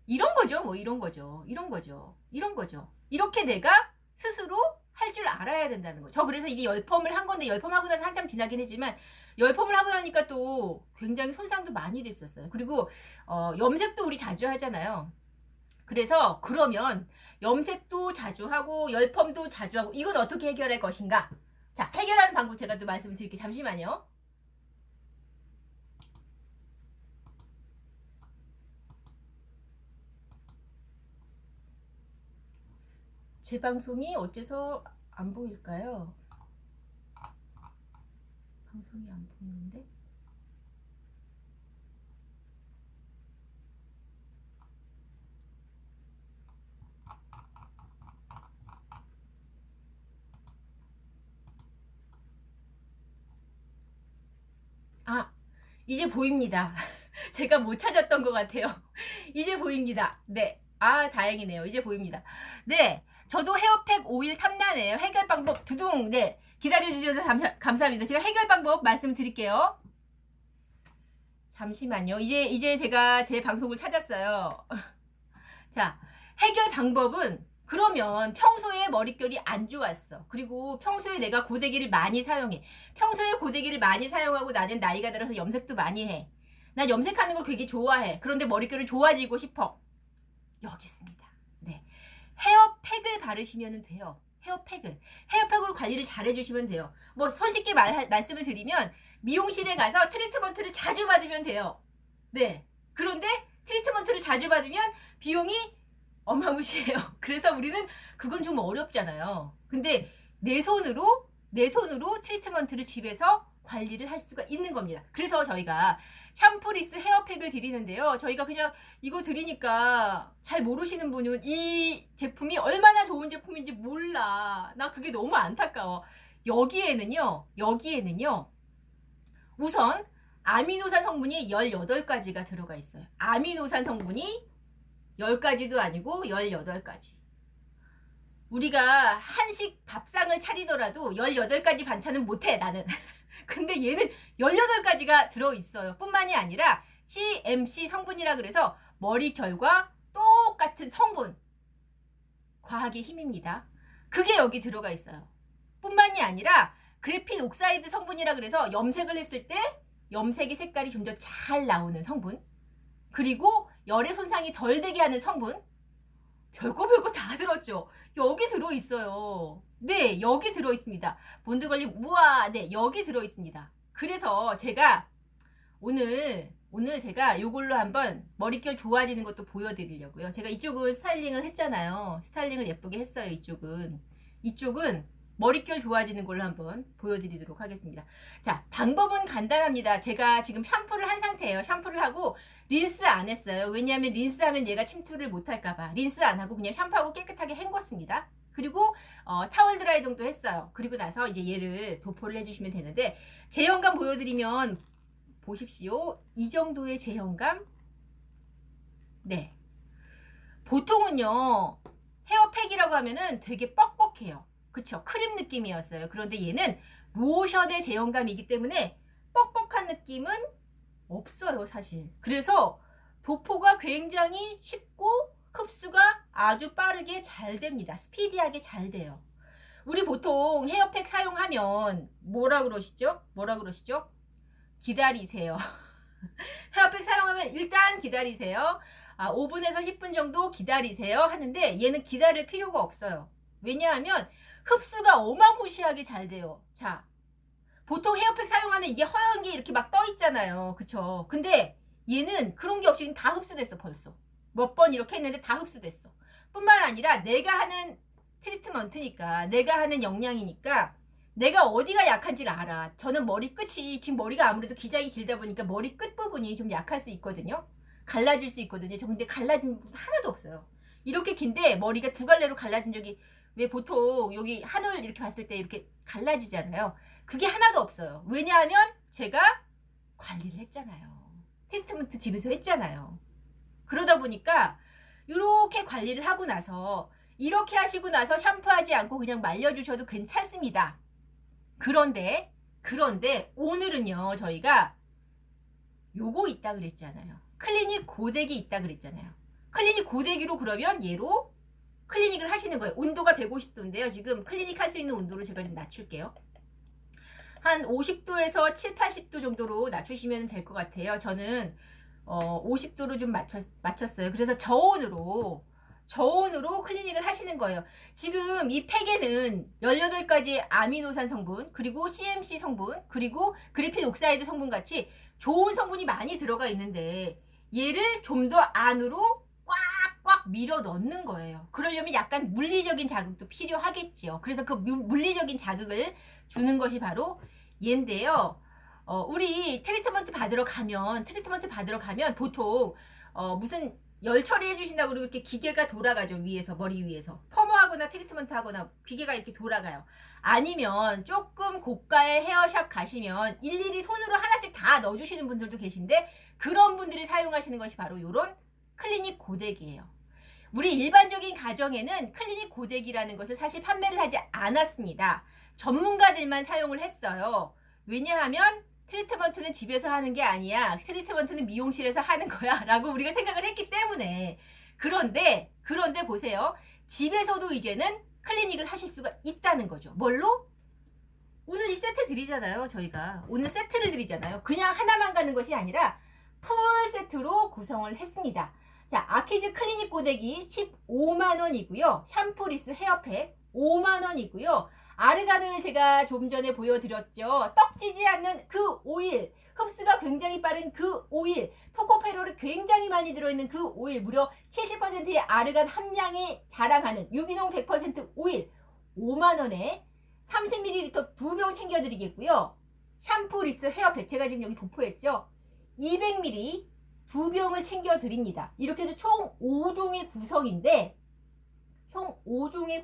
이런 거죠. 이런 거죠. 이렇게 내가 스스로 할 줄 알아야 된다는 거죠. 저 그래서 이게 열펌을 한 건데, 열펌하고 나서 한참 지나긴 했지만, 열펌을 하고 나니까 또 굉장히 손상도 많이 됐었어요. 그리고, 염색도 우리 자주 하잖아요. 그래서, 그러면, 염색도 자주 하고, 열펌도 자주 하고, 이건 어떻게 해결할 것인가? 자, 해결하는 방법 제가 또 말씀을 드릴게요. 잠시만요. 제 방송이 어째서 안 보일까요? 방송이 안 보이는데? 이제 보입니다. 제가 못 찾았던 것 같아요. 이제 보입니다. 네. 다행이네요. 이제 보입니다. 네. 저도 헤어팩 오일 탐나네요. 해결 방법 두둥. 네. 기다려주셔서 감사합니다. 제가 해결 방법 말씀드릴게요. 잠시만요. 이제 제가 제 방송을 찾았어요. 자, 해결 방법은 그러면 평소에 머릿결이 안 좋았어. 그리고 평소에 내가 고데기를 많이 사용해. 평소에 고데기를 많이 사용하고 나는 나이가 들어서 염색도 많이 해. 난 염색하는 걸 되게 좋아해. 그런데 머릿결이 좋아지고 싶어. 여기 있습니다. 네. 헤어팩을 바르시면 돼요. 헤어팩으로 관리를 잘 해주시면 돼요. 뭐 손쉽게 말씀을 드리면 미용실에 가서 트리트먼트를 자주 받으면 돼요. 네. 그런데 트리트먼트를 자주 받으면 비용이 어마무시해요. 그래서 우리는 그건 좀 어렵잖아요. 근데 내 손으로 트리트먼트를 집에서 관리를 할 수가 있는 겁니다. 그래서 저희가 샴푸리스 헤어팩을 드리는데요. 저희가 그냥 이거 드리니까 잘 모르시는 분은 이 제품이 얼마나 좋은 제품인지 몰라. 나 그게 너무 안타까워. 여기에는요. 우선 아미노산 성분이 18가지가 들어가 있어요. 아미노산 성분이 10가지도 아니고 18가지. 우리가 한식 밥상을 차리더라도 18가지 반찬은 못해 나는. 근데 얘는 18가지가 들어있어요. 뿐만이 아니라 CMC 성분이라 그래서 머리결과 똑같은 성분. 과학의 힘입니다. 그게 여기 들어가 있어요. 뿐만이 아니라 그래핀 옥사이드 성분이라 그래서 염색을 했을 때 염색의 색깔이 좀 더 잘 나오는 성분. 그리고 열의 손상이 덜 되게 하는 성분. 별거 다 들었죠. 여기 들어있어요. 네, 여기 들어있습니다. 본드걸림 우와, 네, 여기 들어있습니다. 그래서 제가 오늘 제가 요걸로 한번 머릿결 좋아지는 것도 보여드리려고요. 제가 이쪽은 스타일링을 했잖아요. 스타일링을 예쁘게 했어요. 이쪽은 머릿결 좋아지는 걸로 한번 보여드리도록 하겠습니다. 자, 방법은 간단합니다. 제가 지금 샴푸를 한 상태예요. 샴푸를 하고 린스 안 했어요. 왜냐하면 린스하면 얘가 침투를 못할까봐 린스 안 하고 그냥 샴푸하고 깨끗하게 헹궜습니다. 그리고 타월 드라이 정도 했어요. 그리고 나서 이제 얘를 도포를 해주시면 되는데 제형감 보여드리면 보십시오. 이 정도의 제형감. 네. 보통은요 헤어팩이라고 하면은 되게 뻑뻑해요. 그쵸? 크림 느낌이었어요. 그런데 얘는 로션의 제형감이기 때문에 뻑뻑한 느낌은 없어요, 사실. 그래서 도포가 굉장히 쉽고 흡수가 아주 빠르게 잘 됩니다. 스피디하게 잘 돼요. 우리 보통 헤어팩 사용하면 뭐라 그러시죠? 기다리세요. 헤어팩 사용하면 일단 기다리세요. 5분에서 10분 정도 기다리세요 하는데 얘는 기다릴 필요가 없어요. 왜냐하면 흡수가 어마무시하게 잘 돼요. 자, 보통 헤어팩 사용하면 이게 허연 게 이렇게 막 떠 있잖아요. 그쵸? 근데 얘는 그런 게 없이 다 흡수됐어 벌써. 몇 번 이렇게 했는데 다 흡수됐어. 뿐만 아니라 내가 하는 트리트먼트니까 내가 하는 영양이니까 내가 어디가 약한지를 알아. 저는 머리 끝이, 지금 머리가 아무래도 기장이 길다 보니까 머리 끝 부분이 좀 약할 수 있거든요. 갈라질 수 있거든요. 저 근데 갈라진 부분 하나도 없어요. 이렇게 긴데 머리가 두 갈래로 갈라진 적이, 왜 보통 여기 한올 이렇게 봤을 때 이렇게 갈라지잖아요. 그게 하나도 없어요. 왜냐하면 제가 관리를 했잖아요. 트리트먼트 집에서 했잖아요. 그러다 보니까 이렇게 관리를 하고 나서, 이렇게 하시고 나서 샴푸하지 않고 그냥 말려주셔도 괜찮습니다. 그런데 오늘은요, 저희가 요거 있다 그랬잖아요. 클리닉 고데기 있다 그랬잖아요. 클리닉 고데기로 그러면 얘로 클리닉을 하시는 거예요. 온도가 150도인데요. 지금 클리닉 할 수 있는 온도를 제가 좀 낮출게요. 한 50도에서 7, 80도 정도로 낮추시면 될 것 같아요. 저는 50도로 좀 맞췄어요. 그래서 저온으로 클리닉을 하시는 거예요. 지금 이 팩에는 18가지 아미노산 성분, 그리고 CMC 성분, 그리고 그리핀 옥사이드 성분 같이 좋은 성분이 많이 들어가 있는데, 얘를 좀 더 안으로 꽉꽉 밀어 넣는 거예요. 그러려면 약간 물리적인 자극도 필요하겠지요. 그래서 그 물리적인 자극을 주는 것이 바로 얘인데요. 우리 트리트먼트 받으러 가면 보통 무슨 열 처리해 주신다고 그러고 이렇게 기계가 돌아가죠. 위에서, 머리 위에서 펌어하거나 트리트먼트 하거나 기계가 이렇게 돌아가요. 아니면 조금 고가의 헤어샵 가시면 일일이 손으로 하나씩 다 넣어주시는 분들도 계신데, 그런 분들이 사용하시는 것이 바로 요런 클리닉 고데기예요. 우리 일반적인 가정에는 클리닉 고데기라는 것을 사실 판매를 하지 않았습니다. 전문가들만 사용을 했어요. 왜냐하면 트리트먼트는 집에서 하는 게 아니야, 트리트먼트는 미용실에서 하는 거야 라고 우리가 생각을 했기 때문에. 그런데 보세요. 집에서도 이제는 클리닉을 하실 수가 있다는 거죠. 뭘로? 오늘 이 세트 드리잖아요. 저희가 오늘 세트를 드리잖아요. 그냥 하나만 가는 것이 아니라 풀 세트로 구성을 했습니다. 자, 아키즈 클리닉 고데기 15만원이고요. 샴푸리스 헤어팩 5만원이고요. 아르간 오일 제가 좀 전에 보여드렸죠. 떡지지 않는 그 오일, 흡수가 굉장히 빠른 그 오일, 토코페롤이 굉장히 많이 들어있는 그 오일, 무려 70%의 아르간 함량이 자랑하는 유기농 100% 오일 5만원에 30ml 2병 챙겨드리겠고요. 샴푸리스 헤어팩 제가 지금 여기 도포했죠. 200ml 2병을 챙겨드립니다. 이렇게 해서 총 5종의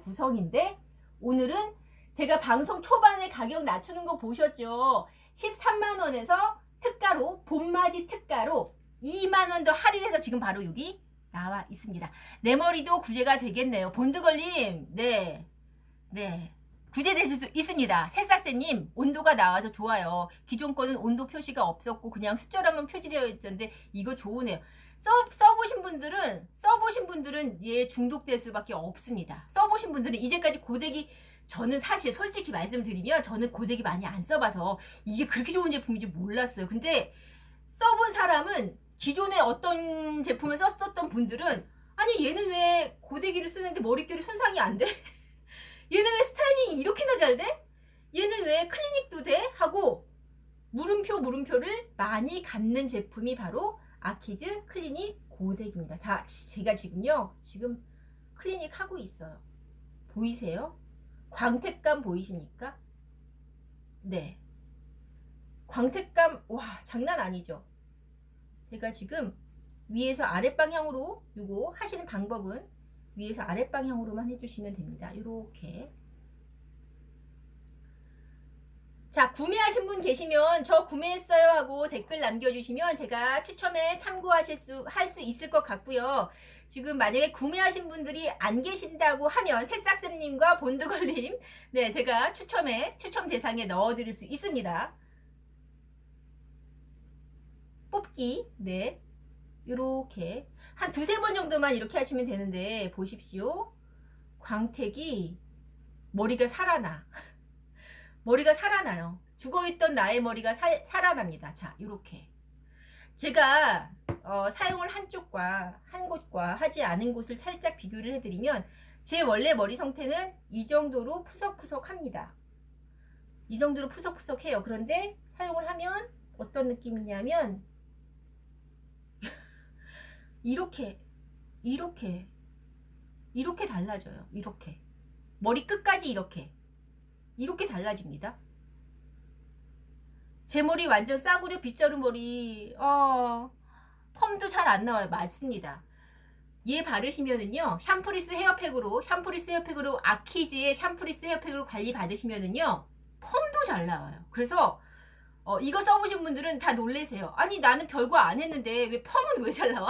구성인데 오늘은 제가 방송 초반에 가격 낮추는 거 보셨죠? 13만원에서 특가로, 봄맞이 특가로 2만원 더 할인해서 지금 바로 여기 나와 있습니다. 내 머리도 구제가 되겠네요. 본드걸림, 네. 구제되실 수 있습니다. 새싹새님, 온도가 나와서 좋아요. 기존 거는 온도 표시가 없었고 그냥 숫자로만 표시되어 있었는데 이거 좋으네요. 써보신 분들은 얘 중독될 수밖에 없습니다. 써보신 분들은 이제까지 고데기, 저는 사실 솔직히 말씀드리면 저는 고데기 많이 안 써봐서 이게 그렇게 좋은 제품인지 몰랐어요. 근데 써본 사람은, 기존에 어떤 제품을 썼었던 분들은, 아니 얘는 왜 고데기를 쓰는데 머릿결이 손상이 안 돼? 얘는 왜 스타일링이 이렇게나 잘 돼? 얘는 왜 클리닉도 돼? 하고 물음표를 많이 갖는 제품이 바로 아키즈 클리닉 고데기입니다. 자, 제가 지금 클리닉 하고 있어요. 보이세요? 광택감 보이십니까? 네. 광택감, 와, 장난 아니죠? 제가 지금 위에서 아랫방향으로, 요거 하시는 방법은 위에서 아랫방향으로만 해주시면 됩니다. 이렇게. 자, 구매하신 분 계시면 저 구매했어요 하고 댓글 남겨주시면 제가 추첨에 참고하실 할 수 있을 것 같고요. 지금 만약에 구매하신 분들이 안 계신다고 하면 새싹쌤님과 본드걸님, 네, 제가 추첨 대상에 넣어드릴 수 있습니다. 뽑기, 네, 요렇게 한 두세 번 정도만 이렇게 하시면 되는데, 보십시오. 광택이, 머리가 살아나요. 죽어있던 나의 머리가 살아납니다. 자, 요렇게 제가 사용을 한 곳과 하지 않은 곳을 살짝 비교를 해드리면, 제 원래 머리 상태는 이 정도로 푸석푸석합니다. 이 정도로 푸석푸석해요. 그런데 사용을 하면 어떤 느낌이냐면 이렇게 달라져요. 이렇게 머리 끝까지 이렇게 이렇게 달라집니다. 제 머리 완전 싸구려 빗자루 머리. 펌도 잘 안 나와요. 맞습니다. 얘 바르시면은요, 샴푸리스 헤어팩으로 아키즈의 샴푸리스 헤어팩으로 관리 받으시면은요, 펌도 잘 나와요. 그래서 이거 써보신 분들은 다 놀래세요. 아니 나는 별거 안 했는데 왜 펌은 왜 잘 나와?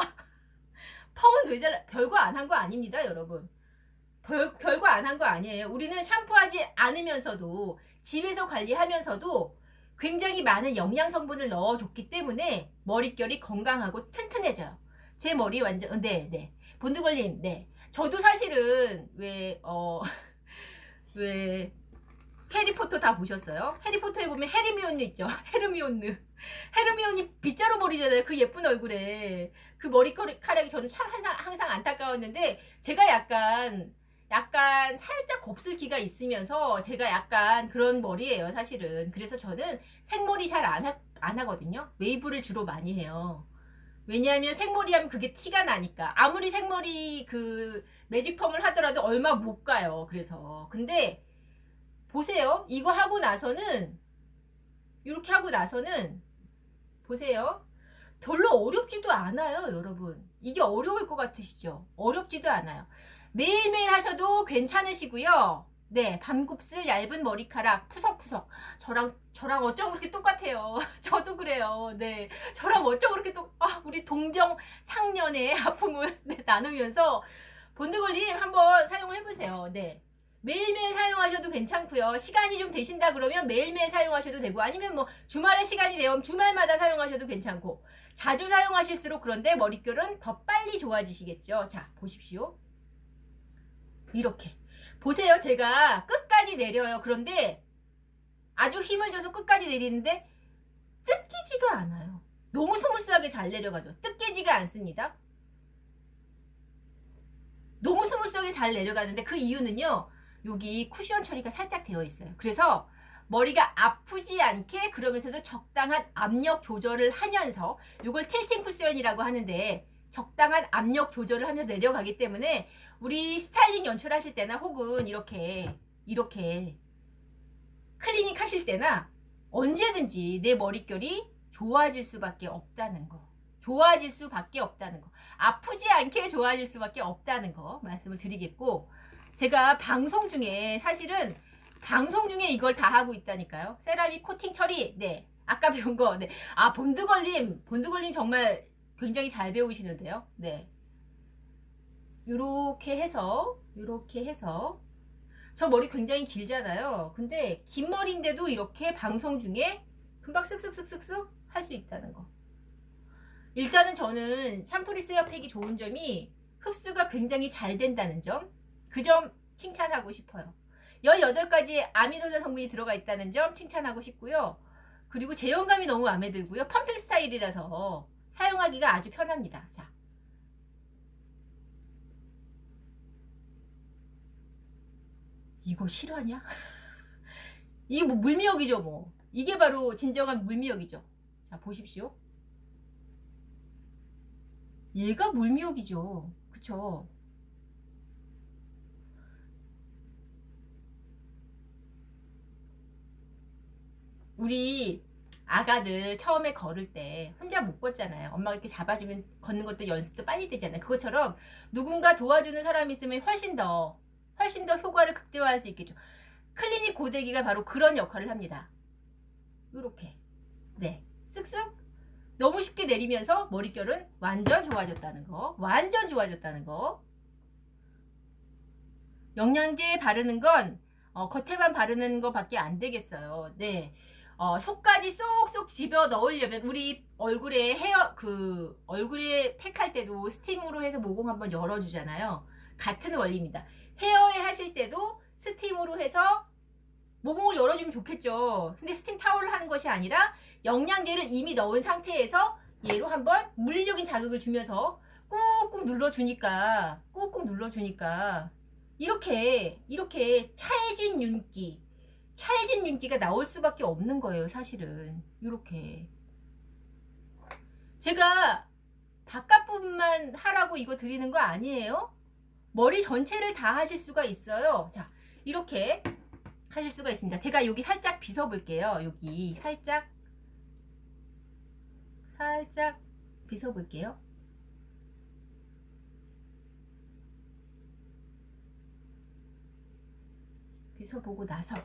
펌은 왜 잘 별거 안 한 거 아닙니다, 여러분. 별거 안 한 거 아니에요. 우리는 샴푸하지 않으면서도 집에서 관리하면서도 굉장히 많은 영양 성분을 넣어줬기 때문에 머릿결이 건강하고 튼튼해져요. 제 머리 완전 네. 본드걸님, 네. 저도 사실은 왜 해리포터 다 보셨어요? 해리포터에 보면 헤르미온느 있죠. 헤르미온이 빗자루 머리잖아요. 그 예쁜 얼굴에 그 머리카락이 저는 참 항상 안타까웠는데, 제가 약간 살짝 곱슬기가 있으면서 제가 약간 그런 머리예요, 사실은. 그래서 저는 생머리 잘 안 하거든요. 웨이브를 주로 많이 해요. 왜냐하면 생머리 하면 그게 티가 나니까. 아무리 생머리 그 매직펌을 하더라도 얼마 못 가요. 그래서 근데 보세요. 이거 하고 나서는, 이렇게 하고 나서는 보세요. 별로 어렵지도 않아요, 여러분. 이게 어려울 것 같으시죠? 어렵지도 않아요. 매일매일 하셔도 괜찮으시고요. 네, 밤곱슬 얇은 머리카락 푸석푸석. 저랑 어쩜 그렇게 똑같아요. 저도 그래요. 네, 저랑 어쩜 그렇게 우리 동병상련의 아픔을 네, 나누면서 본드걸림 한번 사용을 해보세요. 네. 매일매일 사용하셔도 괜찮고요. 시간이 좀 되신다 그러면 매일매일 사용하셔도 되고, 아니면 뭐 주말에 시간이 되면 주말마다 사용하셔도 괜찮고, 자주 사용하실수록 그런데 머릿결은 더 빨리 좋아지시겠죠. 자, 보십시오. 이렇게 보세요. 제가 끝까지 내려요. 그런데 아주 힘을 줘서 끝까지 내리는데 뜯기지가 않아요. 너무 스무스하게 잘 내려가죠. 뜯기지가 않습니다. 너무 스무스하게 잘 내려가는데 그 이유는요, 여기 쿠션 처리가 살짝 되어 있어요. 그래서 머리가 아프지 않게, 그러면서도 적당한 압력 조절을 하면서, 이걸 틸팅 쿠션이라고 하는데 적당한 압력 조절을 하면서 내려가기 때문에 우리 스타일링 연출하실 때나 혹은 이렇게 클리닉 하실 때나 언제든지 내 머릿결이 좋아질 수밖에 없다는 거. 아프지 않게 좋아질 수밖에 없다는 거 말씀을 드리겠고, 제가 방송 중에 이걸 다 하고 있다니까요. 세라믹 코팅 처리. 네. 아까 배운 거. 네. 본드걸림 정말 굉장히 잘 배우시는데요. 네. 요렇게 해서 저 머리 굉장히 길잖아요. 근데 긴 머리인데도 이렇게 방송 중에 금방 쓱쓱쓱쓱쓱 할 수 있다는 거. 일단은 저는 샴푸리스 헤어팩이 좋은 점이 흡수가 굉장히 잘 된다는 점, 그 점 칭찬하고 싶어요. 18가지 아미노산 성분이 들어가 있다는 점 칭찬하고 싶고요. 그리고 제형감이 너무 마음에 들고요. 펌핑 스타일이라서 사용하기가 아주 편합니다. 자, 이거 실화냐? 이게 뭐 물미역이죠, 뭐. 이게 바로 진정한 물미역이죠. 자, 보십시오. 얘가 물미역이죠. 그쵸? 우리 아가들 처음에 걸을 때 혼자 못 걷잖아요. 엄마가 이렇게 잡아주면 걷는 것도 연습도 빨리 되잖아요. 그것처럼 누군가 도와주는 사람이 있으면 훨씬 더 효과를 극대화할 수 있겠죠. 클리닉 고데기가 바로 그런 역할을 합니다. 이렇게 네, 쓱쓱 너무 쉽게 내리면서 머릿결은 완전 좋아졌다는 거. 영양제 바르는 건 겉에만 바르는 거밖에 안 되겠어요. 네. 속까지 쏙쏙 집어 넣으려면 우리 얼굴에 얼굴에 팩할 때도 스팀으로 해서 모공 한번 열어주잖아요. 같은 원리입니다. 헤어에 하실 때도 스팀으로 해서 모공을 열어주면 좋겠죠. 근데 스팀 타올을 하는 것이 아니라 영양제를 이미 넣은 상태에서 얘로 한번 물리적인 자극을 주면서 꾹꾹 눌러주니까 이렇게 찰진 윤기가 나올 수밖에 없는 거예요, 사실은. 이렇게 제가 바깥 부분만 하라고 이거 드리는 거 아니에요. 머리 전체를 다 하실 수가 있어요. 자, 이렇게 하실 수가 있습니다. 제가 여기 살짝 빗어 볼게요. 여기 살짝 빗어 볼게요. 빗어 보고 나서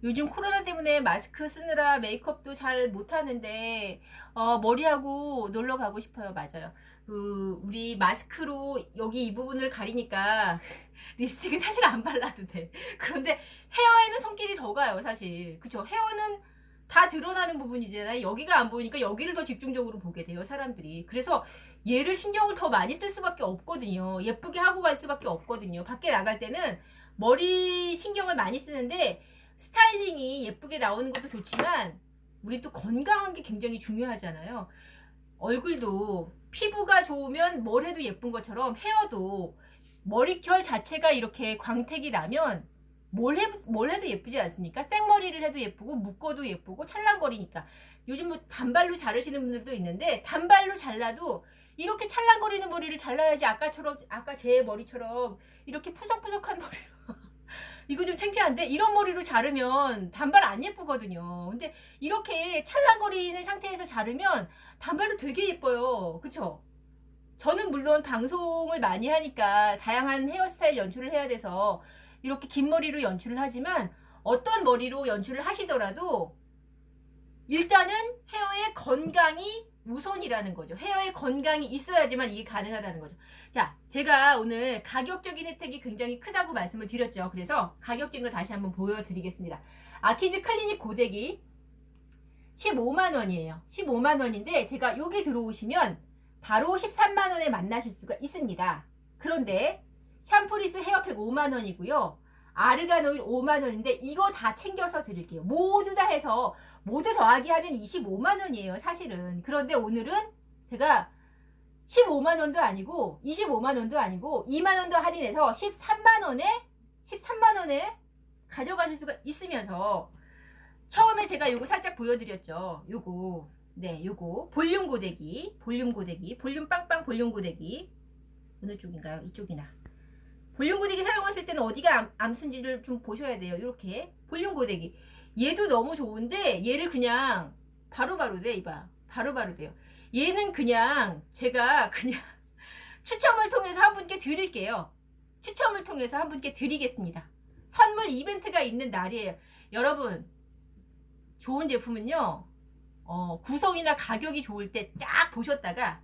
요즘 코로나 때문에 마스크 쓰느라 메이크업도 잘 못하는데 머리하고 놀러 가고 싶어요. 맞아요. 우리 마스크로 여기 이 부분을 가리니까 립스틱은 사실 안 발라도 돼. 그런데 헤어에는 손길이 더 가요. 사실 그쵸? 헤어는 다 드러나는 부분이잖아요. 여기가 안 보이니까 여기를 더 집중적으로 보게 돼요. 사람들이. 그래서 얘를 신경을 더 많이 쓸 수밖에 없거든요. 예쁘게 하고 갈 수밖에 없거든요. 밖에 나갈 때는 머리 신경을 많이 쓰는데 스타일링이 예쁘게 나오는 것도 좋지만 우리 또 건강한 게 굉장히 중요하잖아요. 얼굴도 피부가 좋으면 뭘 해도 예쁜 것처럼 헤어도 머리결 자체가 이렇게 광택이 나면 뭘 해도 예쁘지 않습니까? 생머리를 해도 예쁘고 묶어도 예쁘고 찰랑거리니까. 요즘 뭐 단발로 자르시는 분들도 있는데 단발로 잘라도 이렇게 찰랑거리는 머리를 잘라야지 아까 제 머리처럼 이렇게 푸석푸석한 머리로 이거 좀 창피한데 이런 머리로 자르면 단발 안 예쁘거든요. 근데 이렇게 찰랑거리는 상태에서 자르면 단발도 되게 예뻐요. 그쵸? 저는 물론 방송을 많이 하니까 다양한 헤어스타일 연출을 해야 돼서 이렇게 긴 머리로 연출을 하지만 어떤 머리로 연출을 하시더라도 일단은 헤어의 건강이 우선이라는 거죠. 헤어의 건강이 있어야지만 이게 가능하다는 거죠. 자, 제가 오늘 가격적인 혜택이 굉장히 크다고 말씀을 드렸죠. 그래서 가격적인 거 다시 한번 보여드리겠습니다. 아키즈 클리닉 고데기 15만원이에요. 15만원인데 제가 여기 들어오시면 바로 13만원에 만나실 수가 있습니다. 그런데 샴푸리스 헤어팩 5만원이고요. 아르간 오일 5만원인데 이거 다 챙겨서 드릴게요. 모두 다 해서 모두 더하기 하면 25만원이에요. 사실은. 그런데 오늘은 제가 15만원도 아니고 25만원도 아니고 2만원도 할인해서 13만원에 가져가실 수가 있으면서 처음에 제가 요거 살짝 보여드렸죠. 요거 네, 요거 볼륨 고데기 볼륨 빵빵 볼륨 고데기 어느 쪽인가요? 이쪽이나. 볼륨 고데기 사용하실 때는 어디가 암순지를 좀 보셔야 돼요. 이렇게 볼륨 고데기 얘도 너무 좋은데 얘를 그냥 바로바로 돼. 이봐 바로바로 돼요. 얘는 그냥 제가 그냥 추첨을 통해서 한 분께 드릴게요. 추첨을 통해서 한 분께 드리겠습니다. 선물 이벤트가 있는 날이에요. 여러분 좋은 제품은요 구성이나 가격이 좋을 때 쫙 보셨다가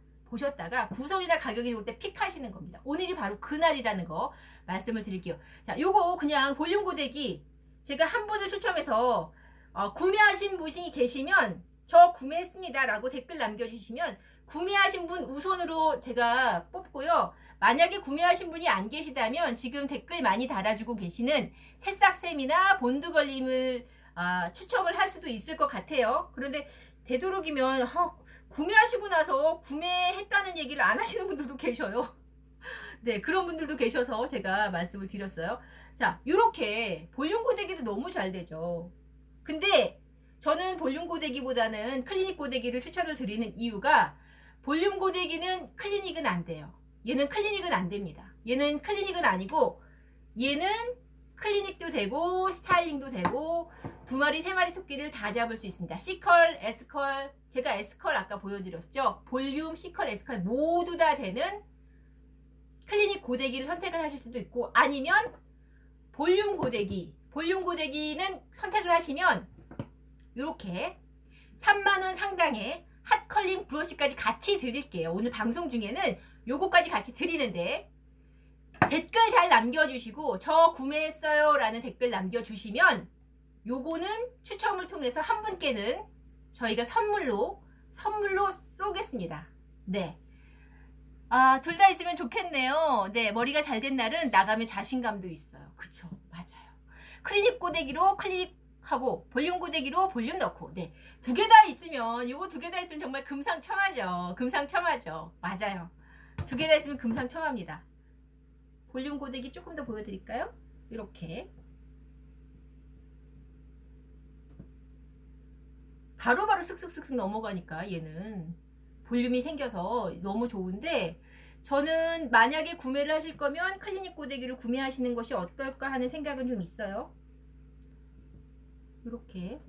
구성이나 가격이 좋을 때 픽하시는 겁니다. 오늘이 바로 그날이라는 거 말씀을 드릴게요. 자, 요거 그냥 볼륨 고데기 제가 한 분을 추첨해서 구매하신 분이 계시면 저 구매했습니다 라고 댓글 남겨주시면 구매하신 분 우선으로 제가 뽑고요. 만약에 구매하신 분이 안 계시다면 지금 댓글 많이 달아주고 계시는 새싹샘이나 본드걸림을 추첨을 할 수도 있을 것 같아요. 그런데 되도록이면 구매하시고 나서 구매했다는 얘기를 안 하시는 분들도 계셔요. 네, 그런 분들도 계셔서 제가 말씀을 드렸어요. 자, 요렇게 볼륨 고데기도 너무 잘 되죠. 근데 저는 볼륨 고데기보다는 클리닉 고데기를 추천을 드리는 이유가 볼륨 고데기는 클리닉은 안 돼요. 얘는 클리닉은 안 됩니다. 얘는 클리닉은 아니고 얘는 클리닉도 되고 스타일링도 되고 두 마리 세 마리 토끼를 다 잡을 수 있습니다. C컬, S컬, 제가 S컬 아까 보여드렸죠. 볼륨, C컬, S컬 모두 다 되는 클리닉 고데기를 선택을 하실 수도 있고 아니면 볼륨 고데기는 선택을 하시면 이렇게 3만원 상당의 핫컬링 브러쉬까지 같이 드릴게요. 오늘 방송 중에는 요거까지 같이 드리는데 댓글 잘 남겨주시고 저 구매했어요 라는 댓글 남겨주시면 요거는 추첨을 통해서 한 분께는 저희가 선물로 쏘겠습니다. 네. 둘 다 있으면 좋겠네요. 네, 머리가 잘 된 날은 나가면 자신감도 있어요. 그쵸, 맞아요. 클리닉 고데기로 클리닉하고 볼륨 고데기로 볼륨 넣고 네, 두 개 다 있으면 요거 두 개 다 있으면 정말 금상첨화죠. 금상첨화죠. 맞아요. 두 개 다 있으면 금상첨화입니다. 볼륨 고데기 조금 더 보여드릴까요? 이렇게 바로바로 쓱쓱쓱쓱 넘어가니까 얘는 볼륨이 생겨서 너무 좋은데, 저는 만약에 구매를 하실 거면 클리닉 고데기를 구매하시는 것이 어떨까 하는 생각은 좀 있어요. 이렇게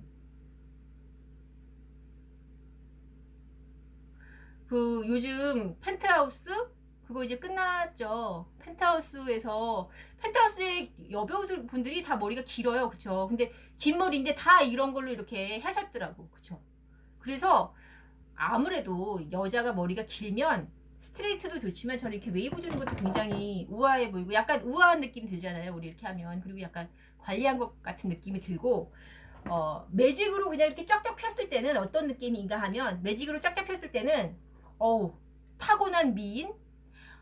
그 요즘 펜트하우스 그거 이제 끝났죠. 펜트하우스의 여배우들 분들이 다 머리가 길어요, 그쵸? 근데 긴 머리인데 다 이런 걸로 이렇게 하셨더라고, 그쵸? 그래서 아무래도 여자가 머리가 길면 스트레이트도 좋지만 저는 이렇게 웨이브 주는 것도 굉장히 우아해 보이고 약간 우아한 느낌 들잖아요, 우리 이렇게 하면. 그리고 약간 관리한 것 같은 느낌이 들고, 매직으로 그냥 이렇게 쫙쫙 폈을 때는 어떤 느낌인가 하면, 매직으로 쫙쫙 폈을 때는 어우, 타고난 미인?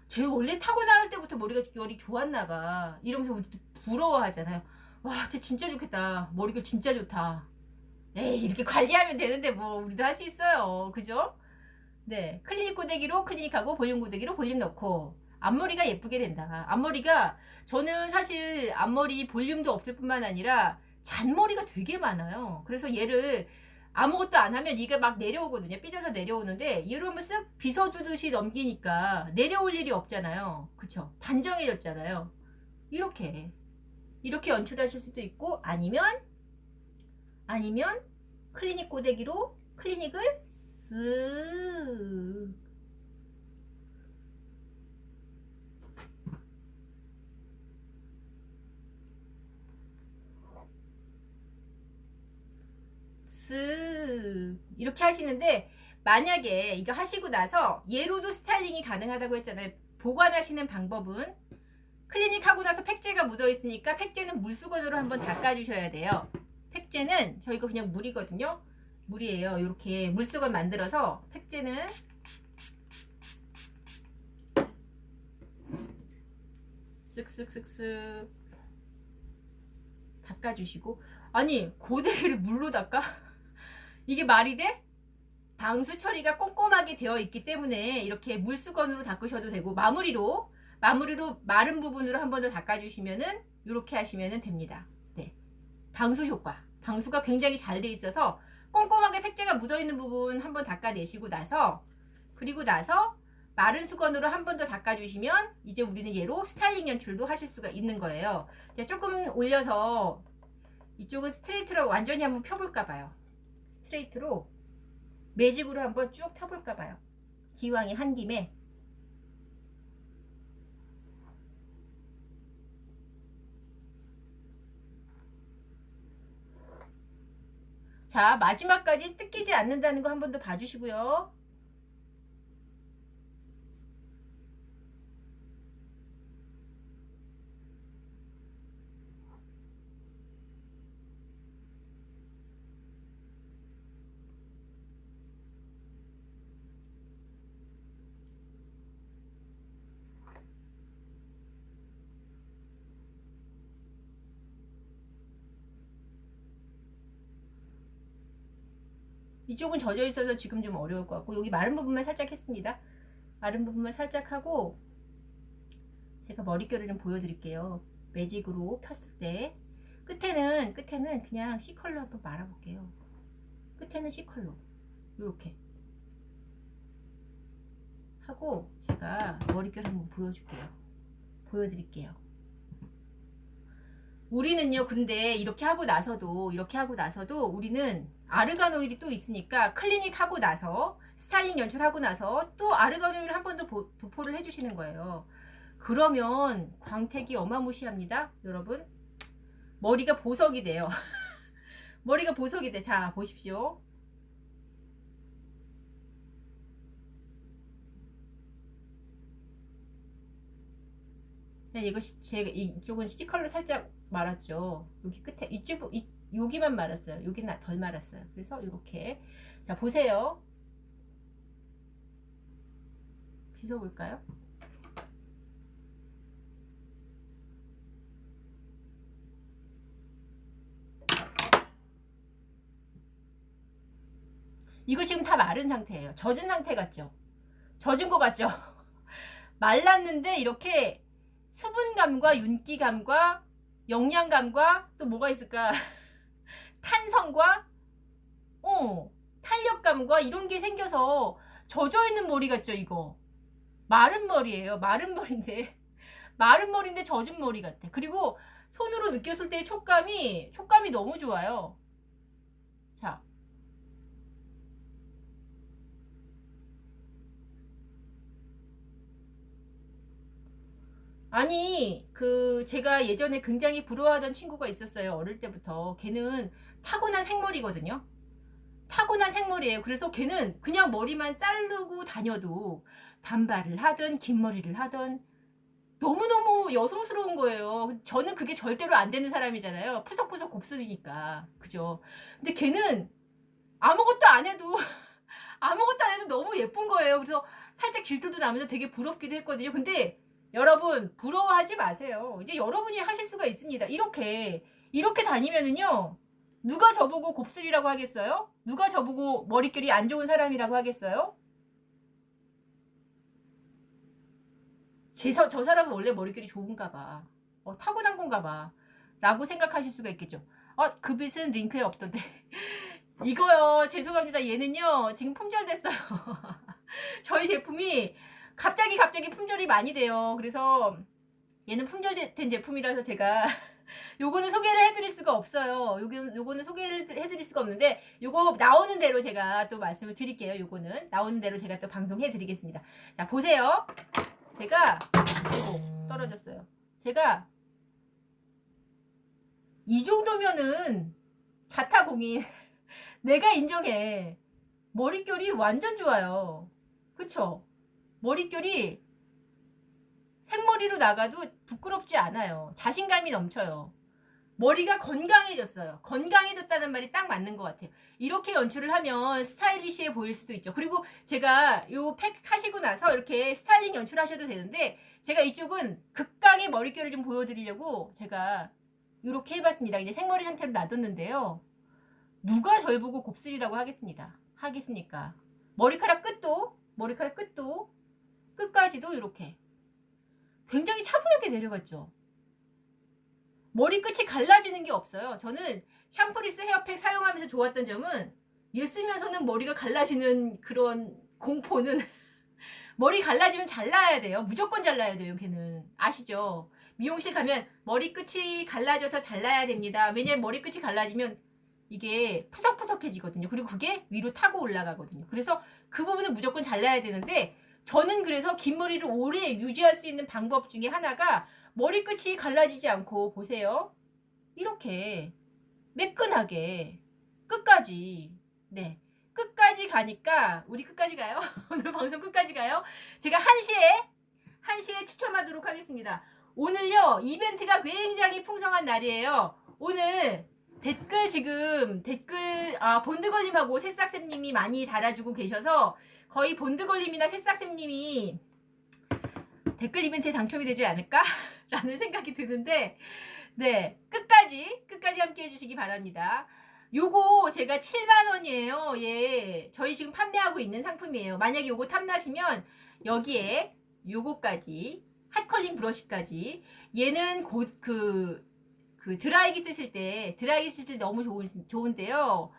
쟤 원래 타고날 때부터 머리 좋았나 봐 이러면서 우리 또 부러워하잖아요. 와, 쟤 진짜 좋겠다, 머리가 진짜 좋다. 에이, 이렇게 관리하면 되는데 뭐 우리도 할 수 있어요, 그죠? 네, 클리닉 고데기로 클리닉하고 볼륨 고데기로 볼륨 넣고 앞머리가 예쁘게 된다. 앞머리가, 저는 사실 앞머리 볼륨도 없을 뿐만 아니라 잔머리가 되게 많아요. 그래서 얘를 아무것도 안 하면 이게 막 내려오거든요. 삐져서 내려오는데 얘를 한번 쓱 빗어주듯이 넘기니까 내려올 일이 없잖아요. 그쵸? 단정해졌잖아요. 이렇게 연출하실 수도 있고, 아니면 클리닉 고데기로 클리닉을 쓱 이렇게 하시는데, 만약에 이거 하시고 나서 얘로도 스타일링이 가능하다고 했잖아요. 보관하시는 방법은, 클리닉 하고 나서 팩제가 묻어 있으니까 팩제는 물수건으로 한번 닦아 주셔야 돼요. 팩제는 저희가 그냥 물이거든요. 물이에요. 이렇게 물수건 만들어서 팩제는 쓱쓱쓱쓱 닦아 주시고. 아니, 고데기를 물로 닦아? 이게 말이 돼? 방수 처리가 꼼꼼하게 되어 있기 때문에 이렇게 물수건으로 닦으셔도 되고, 마무리로 마른 부분으로 한 번 더 닦아주시면은, 이렇게 하시면은 됩니다. 네, 방수 효과, 방수가 굉장히 잘 돼 있어서 꼼꼼하게 팩제가 묻어있는 부분 한 번 닦아내시고 나서, 그리고 나서 마른 수건으로 한 번 더 닦아주시면 이제 우리는 얘로 스타일링 연출도 하실 수가 있는 거예요. 제가 조금 올려서 이쪽은 스트레이트로 완전히 한번 펴볼까봐요. 스트레이트로 매직으로 한번 쭉 펴볼까봐요. 기왕에 한 김에. 자, 마지막까지 뜯기지 않는다는 거 한 번 더 봐주시고요. 이쪽은 젖어 있어서 지금 좀 어려울 것 같고, 여기 마른 부분만 살짝 했습니다. 마른 부분만 살짝 하고, 제가 머릿결을 좀 보여드릴게요. 매직으로 폈을 때 끝에는 그냥 C컬러 한번 말아볼게요. 끝에는 C컬러 이렇게 하고, 제가 머릿결 한번 보여드릴게요. 우리는요, 근데 이렇게 하고 나서도 우리는 아르간 오일이 또 있으니까, 클리닉 하고 나서 스타일링 연출하고 나서 또 아르간 오일 한 번 더 도포를 해주시는 거예요. 그러면 광택이 어마무시합니다, 여러분. 머리가 보석이 돼요. 머리가 보석이 돼. 자, 보십시오. 이거 제가 이쪽은 C컬러 살짝 말았죠. 여기 끝에 여기만 말았어요. 여기는 덜 말았어요. 그래서 이렇게, 자, 보세요. 빗어볼까요? 이거 지금 다 마른 상태예요. 젖은 상태 같죠? 젖은 거 같죠? 말랐는데 이렇게 수분감과 윤기감과 영양감과 또 뭐가 있을까? 탄성과 탄력감과 이런 게 생겨서 젖어있는 머리 같죠 이거. 마른 머리예요. 마른 머리인데 젖은 머리 같아. 그리고 손으로 느꼈을 때 촉감이 너무 좋아요. 자, 아니 제가 예전에 굉장히 부러워하던 친구가 있었어요. 어릴 때부터. 걔는 타고난 생머리거든요. 타고난 생머리예요. 그래서 걔는 그냥 머리만 자르고 다녀도 단발을 하든 긴 머리를 하든 너무너무 여성스러운 거예요. 저는 그게 절대로 안 되는 사람이잖아요. 푸석푸석 곱슬이니까. 그죠? 근데 걔는 아무것도 안 해도 아무것도 안 해도 너무 예쁜 거예요. 그래서 살짝 질투도 나면서 되게 부럽기도 했거든요. 근데 여러분 부러워하지 마세요. 이제 여러분이 하실 수가 있습니다. 이렇게 다니면은요. 누가 저보고 곱슬이라고 하겠어요? 누가 저보고 머릿결이 안 좋은 사람이라고 하겠어요? 저 사람은 원래 머릿결이 좋은가 봐. 타고난 건가 봐. 라고 생각하실 수가 있겠죠. 그 빛은 링크에 없던데. 이거요. 죄송합니다. 얘는요. 지금 품절됐어요. 저희 제품이 갑자기 품절이 많이 돼요. 그래서 얘는 품절된 제품이라서 제가 요거는 소개를 해드릴 수가 없어요. 요거는 소개를 해드릴 수가 없는데 요거 나오는 대로 제가 또 말씀을 드릴게요. 요거는 나오는 대로 제가 또 방송해 드리겠습니다. 자, 보세요. 제가 떨어졌어요. 제가 이 정도면은 자타공인 내가 인정해. 머릿결이 완전 좋아요. 그쵸? 머릿결이 생머리로 나가도 부끄럽지 않아요. 자신감이 넘쳐요. 머리가 건강해졌어요. 건강해졌다는 말이 딱 맞는 것 같아요. 이렇게 연출을 하면 스타일리시해 보일 수도 있죠. 그리고 제가 요 팩 하시고 나서 이렇게 스타일링 연출하셔도 되는데 제가 이쪽은 극강의 머릿결을 좀 보여드리려고 제가 이렇게 해봤습니다. 이제 생머리 상태로 놔뒀는데요. 누가 절 보고 곱슬이라고 하겠습니까? 머리카락 끝도 끝까지도 이렇게 굉장히 차분하게 내려갔죠. 머리끝이 갈라지는 게 없어요. 저는 샴푸리스 헤어팩 사용하면서 좋았던 점은 얘 쓰면서는 머리가 갈라지는 그런 공포는 머리 갈라지면 잘라야 돼요. 무조건 잘라야 돼요. 걔는 아시죠? 미용실 가면 머리끝이 갈라져서 잘라야 됩니다. 왜냐면 머리끝이 갈라지면 이게 푸석푸석해지거든요. 그리고 그게 위로 타고 올라가거든요. 그래서 그 부분은 무조건 잘라야 되는데 저는 그래서 긴 머리를 오래 유지할 수 있는 방법 중에 하나가 머리끝이 갈라지지 않고 보세요. 이렇게 매끈하게 끝까지 끝까지 가니까 우리 끝까지 가요. 오늘 방송 끝까지 가요. 제가 1시에 추첨하도록 하겠습니다. 오늘요 이벤트가 굉장히 풍성한 날이에요. 오늘 댓글 본드걸림하고 새싹샘님이 많이 달아주고 계셔서 거의 본드걸림이나 새싹샘님이 댓글 이벤트에 당첨이 되지 않을까? 라는 생각이 드는데 끝까지 함께 해주시기 바랍니다. 요거 제가 7만원이에요. 예, 저희 지금 판매하고 있는 상품이에요. 만약에 요거 탐나시면 여기에 요거까지 핫컬링 브러쉬까지 얘는 곧 드라이기 쓰실 때 너무 좋은데요.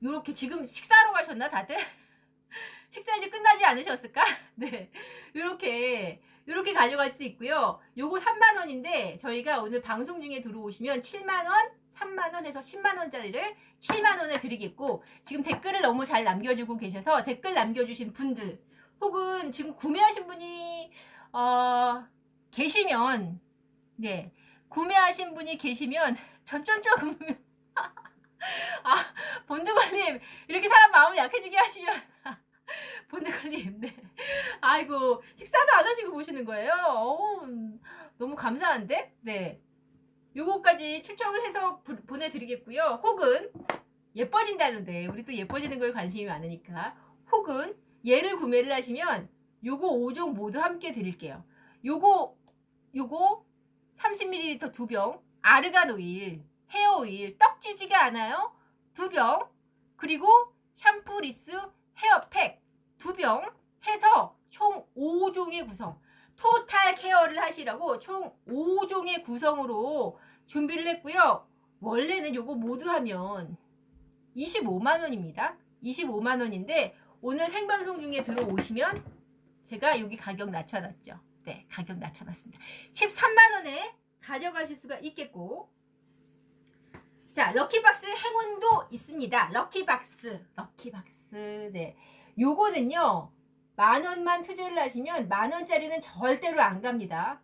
요렇게 지금 식사하러 가셨나 다들? 식사 이제 끝나지 않으셨을까? 네. 요렇게 가져갈 수 있고요. 요거 3만원인데 저희가 오늘 방송 중에 들어오시면 7만원, 3만원 해서 10만원짜리를 7만원에 드리겠고 지금 댓글을 너무 잘 남겨주고 계셔서 댓글 남겨주신 분들 혹은 지금 구매하신 분이 계시면 구매하신 분이 계시면 전쫀쫀 본드걸님 이렇게 사람 마음을 약해지게 하시면 본드걸님 아이고 식사도 안 하시고 보시는 거예요. 너무 감사한데 요거까지 추첨을 해서 보내드리겠고요. 혹은 예뻐진다는데 우리 또 예뻐지는 거에 관심이 많으니까 혹은 얘를 구매를 하시면 요거 5종 모두 함께 드릴게요. 요거 30ml 2병 아르간 오일 헤어 오일 떡지지가 않아요. 2병 그리고 샴푸리스 헤어팩 2병 해서 총 5종의 구성 토탈 케어를 하시라고 총 5종의 구성으로 준비를 했고요. 원래는 요거 모두 하면 25만 원입니다. 25만 원인데 오늘 생방송 중에 들어오시면 제가 여기 가격 낮춰놨죠. 네, 가격 낮춰놨습니다. 13만 원에 가져가실 수가 있겠고, 자, 럭키박스 행운도 있습니다. 럭키박스. 네, 요거는요 10,000원만 투자를 하시면 10,000원짜리는 절대로 안 갑니다.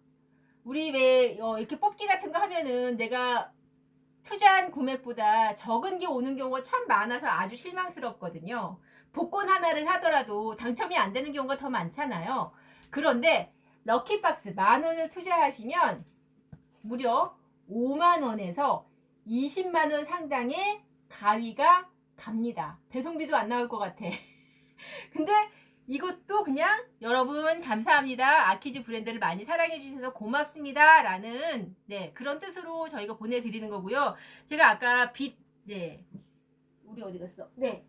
우리 왜 이렇게 뽑기 같은 거 하면은 내가 투자한 금액보다 적은 게 오는 경우가 참 많아서 아주 실망스럽거든요. 복권 하나를 사더라도 당첨이 안 되는 경우가 더 많잖아요. 그런데 럭키박스 10,000원을 투자하시면 무려 5만원에서 20만원 상당의 가위가 갑니다. 배송비도 안 나올 것 같아. 근데 이것도 그냥 여러분 감사합니다. 아키즈 브랜드를 많이 사랑해 주셔서 고맙습니다. 라는 네, 그런 뜻으로 저희가 보내드리는 거고요. 제가 아까 네, 우리 어디 갔어? 네.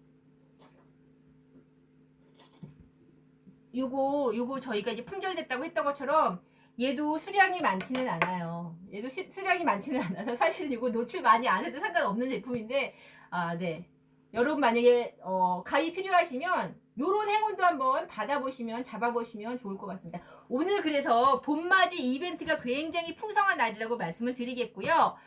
요거 저희가 이제 품절됐다고 했던 것처럼 얘도 수량이 많지는 않아요. 얘도 수량이 많지는 않아서 사실은 이거 노출 많이 안 해도 상관없는 제품인데, 네. 여러분 만약에 가위 필요하시면 요런 행운도 한번 받아보시면 잡아보시면 좋을 것 같습니다. 오늘 그래서 봄맞이 이벤트가 굉장히 풍성한 날이라고 말씀을 드리겠고요.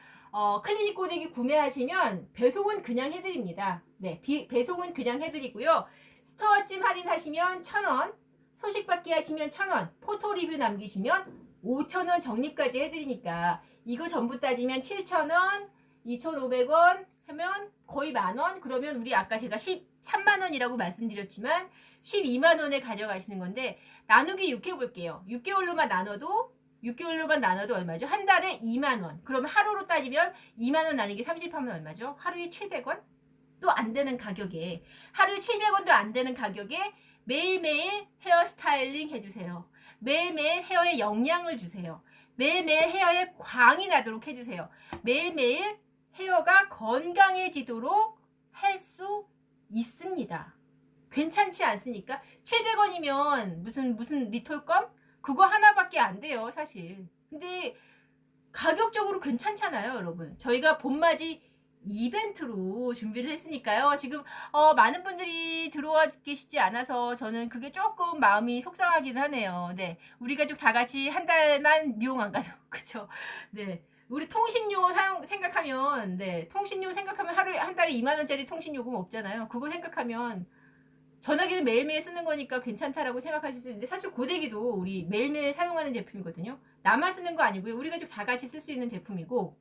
클리닉 고데기 구매하시면 배송은 그냥 해드립니다. 네, 배송은 그냥 해드리고요. 스토어찜 할인하시면 1,000원, 소식받기 하시면 1,000원, 포토 리뷰 남기시면 5,000원 적립까지 해드리니까 이거 전부 따지면 7,000원, 2,500원 하면 거의 만원? 그러면 우리 아까 제가 13만원이라고 말씀드렸지만 12만원에 가져가시는 건데, 나누기 6 해볼게요. 6개월로만 나눠도 얼마죠? 한 달에 2만원. 그러면 하루로 따지면 2만원 나누기 30하면 얼마죠? 하루에 700원? 또 안 되는 가격에, 하루에 700원도 안 되는 가격에 매일매일 헤어 스타일링 해주세요. 매일매일 헤어에 영양을 주세요. 매일매일 헤어에 광이 나도록 해주세요. 매일매일 헤어가 건강해지도록 할 수 있습니다. 괜찮지 않습니까? 700원이면 무슨 리톨껌? 그거 하나밖에 안 돼요, 사실. 근데 가격적으로 괜찮잖아요, 여러분. 저희가 봄맞이 이벤트로 준비를 했으니까요. 지금 많은 분들이 들어와 계시지 않아서 저는 그게 조금 마음이 속상하긴 하네요. 네, 우리 가족 다 같이 한 달만 미용 안 가도 그쵸? 네, 우리 통신료 생각하면, 네, 통신료 생각하면 하루에 한 달에 2만원짜리 통신요금 없잖아요. 그거 생각하면 전화기는 매일매일 쓰는 거니까 괜찮다라고 생각하실 수 있는데, 사실 고데기도 우리 매일매일 사용하는 제품이거든요. 나만 쓰는 거 아니고요. 우리 가족 다 같이 쓸 수 있는 제품이고,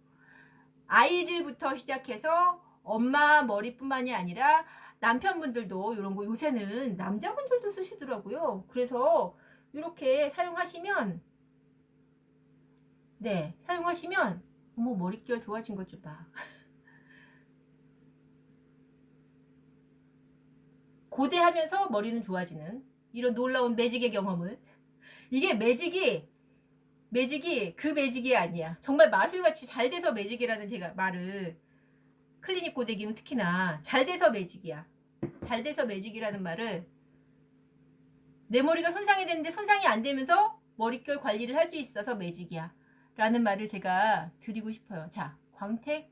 아이들부터 시작해서 엄마 머리뿐만이 아니라 남편분들도 이런 거 요새는 남자분들도 쓰시더라고요. 그래서 이렇게 사용하시면, 네, 사용하시면 어머 머릿결 좋아진 것 좀 봐. 고대하면서 머리는 좋아지는 이런 놀라운 매직의 경험을, 이게 매직이 그 매직이 아니야. 정말 마술같이 잘 돼서 매직이라는 제가 말을, 클리닉 고데기는 특히나 잘 돼서 매직이야. 잘 돼서 매직이라는 말을, 내 머리가 손상이 됐는데 손상이 안 되면서 머릿결 관리를 할 수 있어서 매직이야 라는 말을 제가 드리고 싶어요. 자, 광택,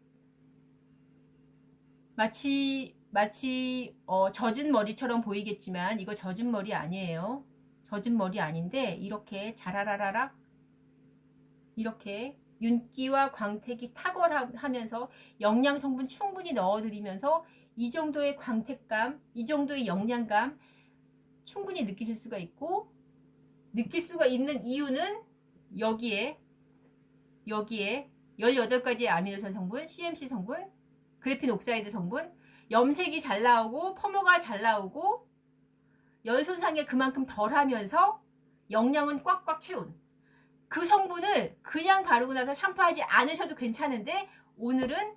마치 젖은 머리처럼 보이겠지만 이거 젖은 머리 아니에요. 젖은 머리 아닌데 이렇게 자라라라락 이렇게 윤기와 광택이 탁월하면서 영양 성분 충분히 넣어드리면서 이 정도의 광택감, 이 정도의 영양감 충분히 느끼실 수가 있고, 느낄 수가 있는 이유는 여기에 18가지의 아미노산 성분, CMC 성분, 그래핀 옥사이드 성분, 염색이 잘 나오고 펌어가 잘 나오고 열 손상이 그만큼 덜하면서 영양은 꽉꽉 채운 그 성분을 그냥 바르고 나서 샴푸하지 않으셔도 괜찮은데, 오늘은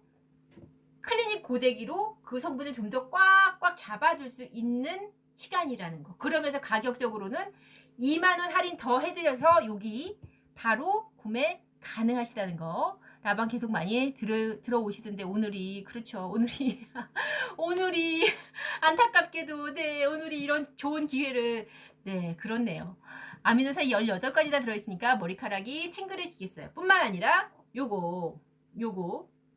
클리닉 고데기로 그 성분을 좀 더 꽉꽉 잡아줄 수 있는 시간이라는 거. 그러면서 가격적으로는 2만원 할인 더 해드려서 여기 바로 구매 가능하시다는 거. 라방 계속 많이 들어오시던데 오늘이, 그렇죠, 오늘이 안타깝게도, 네, 오늘이 이런 좋은 기회를, 네, 그렇네요. 아미노산 18가지나 들어있으니까 머리카락이 탱글해지겠어요. 뿐만 아니라 요거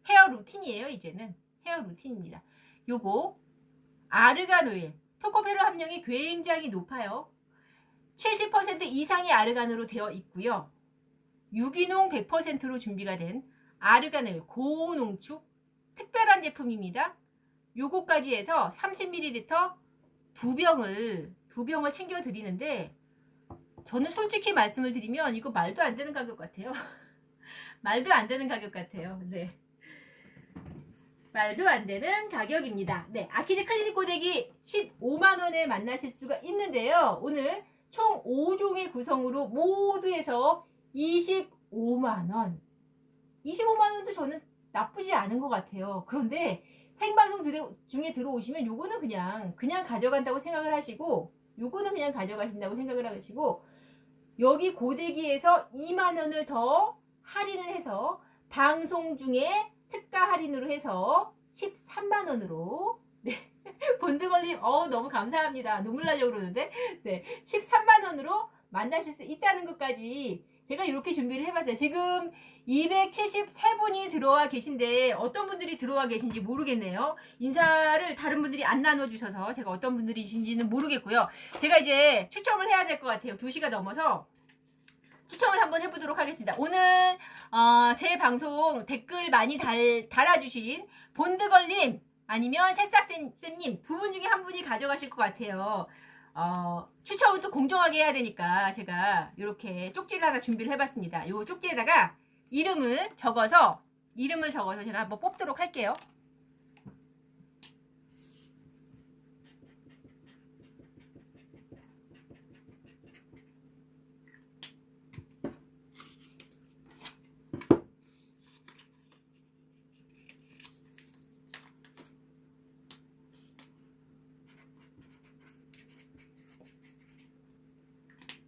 헤어 루틴이에요. 이제는 헤어 루틴입니다. 요거 아르간 오일, 토코페롤 함량이 굉장히 높아요. 70% 이상이 아르간으로 되어 있고요. 유기농 100%로 준비가 된 아르간 오일 고농축 특별한 제품입니다. 요거까지 해서 30ml 두 병을 챙겨 드리는데, 저는 솔직히 말씀을 드리면 이거 말도 안 되는 가격 같아요. 말도 안 되는 가격 같아요. 네. 말도 안 되는 가격입니다. 네. 아키즈 클리닉 고데기 15만원에 만나실 수가 있는데요. 오늘 총 5종의 구성으로 모두 해서 25만원. 25만원도 저는 나쁘지 않은 것 같아요. 그런데 생방송 중에 들어오시면 요거는 그냥 가져간다고 생각을 하시고, 요거는 그냥 가져가신다고 생각을 하시고, 여기 고데기에서 2만원을 더 할인을 해서 방송 중에 특가 할인으로 해서 13만원으로, 네. 본드걸림 너무 감사합니다. 눈물 나려고 그러는데, 네. 13만원으로 만나실 수 있다는 것까지 제가 이렇게 준비를 해봤어요. 지금 273분이 들어와 계신데 어떤 분들이 들어와 계신지 모르겠네요. 인사를 다른 분들이 안 나눠주셔서 제가 어떤 분들이신지는 모르겠고요. 제가 이제 추첨을 해야 될 것 같아요. 2시가 넘어서 추첨을 한번 해보도록 하겠습니다. 오늘 제 방송 댓글 많이 달아주신 본드걸님 아니면 새싹쌤님 두 분 중에 한 분이 가져가실 것 같아요. 추첨은 또 공정하게 해야 되니까 제가 이렇게 쪽지를 하나 준비를 해봤습니다. 이 쪽지에다가 이름을 적어서 제가 한번 뽑도록 할게요.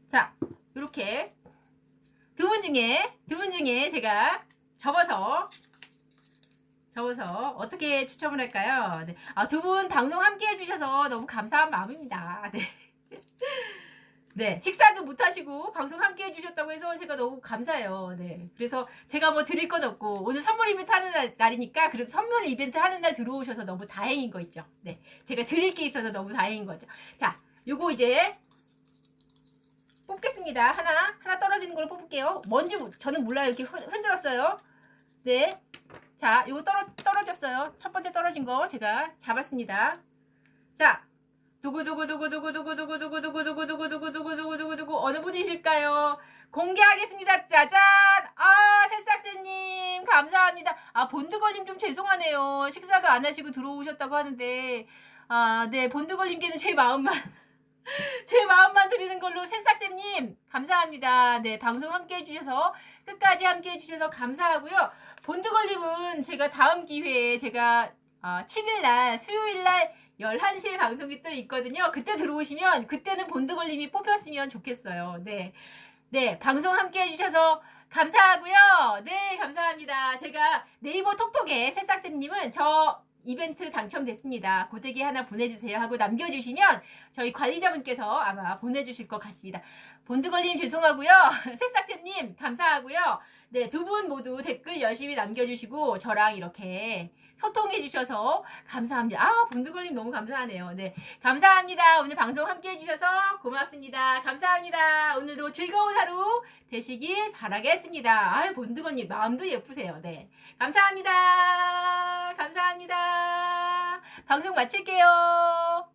자, 이렇게 두 분 중에 제가 접어서 어떻게 추첨을 할까요? 네. 두 분 방송 함께 해주셔서 너무 감사한 마음입니다. 네. 네, 식사도 못 하시고 방송 함께 해주셨다고 해서 제가 너무 감사해요. 네, 그래서 제가 뭐 드릴 건 없고 오늘 선물 이벤트 하는 날이니까 그래도 선물 이벤트 하는 날 들어오셔서 너무 다행인 거 있죠. 네, 제가 드릴 게 있어서 너무 다행인 거죠. 자, 요거 이제 뽑겠습니다. 하나 떨어지는 걸 뽑을게요. 뭔지 저는 몰라요. 이렇게 흔들었어요. 네, 자, 요거 떨어졌어요. 첫 번째 떨어진 거 제가 잡았습니다. 자, 두구두구두구두구두구두구두구두구두구두구두구두구두구두구 어느 분이실까요? 공개하겠습니다. 짜잔! 새싹새님 감사합니다. 본드걸님 좀 죄송하네요. 식사도 안 하시고 들어오셨다고 하는데 네, 본드걸님께는 제 마음만 드리는 걸로 새싹쌤님 감사합니다. 네, 방송 함께 해주셔서 끝까지 함께 해주셔서 감사하고요. 본드걸님은 제가 다음 기회에 제가 7일날 수요일날 11시에 방송이 또 있거든요. 그때 들어오시면 그때는 본드걸님이 뽑혔으면 좋겠어요. 네, 네, 방송 함께 해주셔서 감사하고요. 네, 감사합니다. 제가 네이버 톡톡에 새싹쌤님은 저 이벤트 당첨됐습니다. 고데기 하나 보내주세요 하고 남겨주시면 저희 관리자분께서 아마 보내주실 것 같습니다. 본드걸님 죄송하고요. 새싹쌤님 감사하고요. 네, 두 분 모두 댓글 열심히 남겨주시고 저랑 이렇게 소통해 주셔서 감사합니다. 본드걸님 너무 감사하네요. 네, 감사합니다. 오늘 방송 함께 해주셔서 고맙습니다. 감사합니다. 오늘도 즐거운 하루 되시길 바라겠습니다. 본드걸님 마음도 예쁘세요. 네, 감사합니다. 감사합니다. 방송 마칠게요.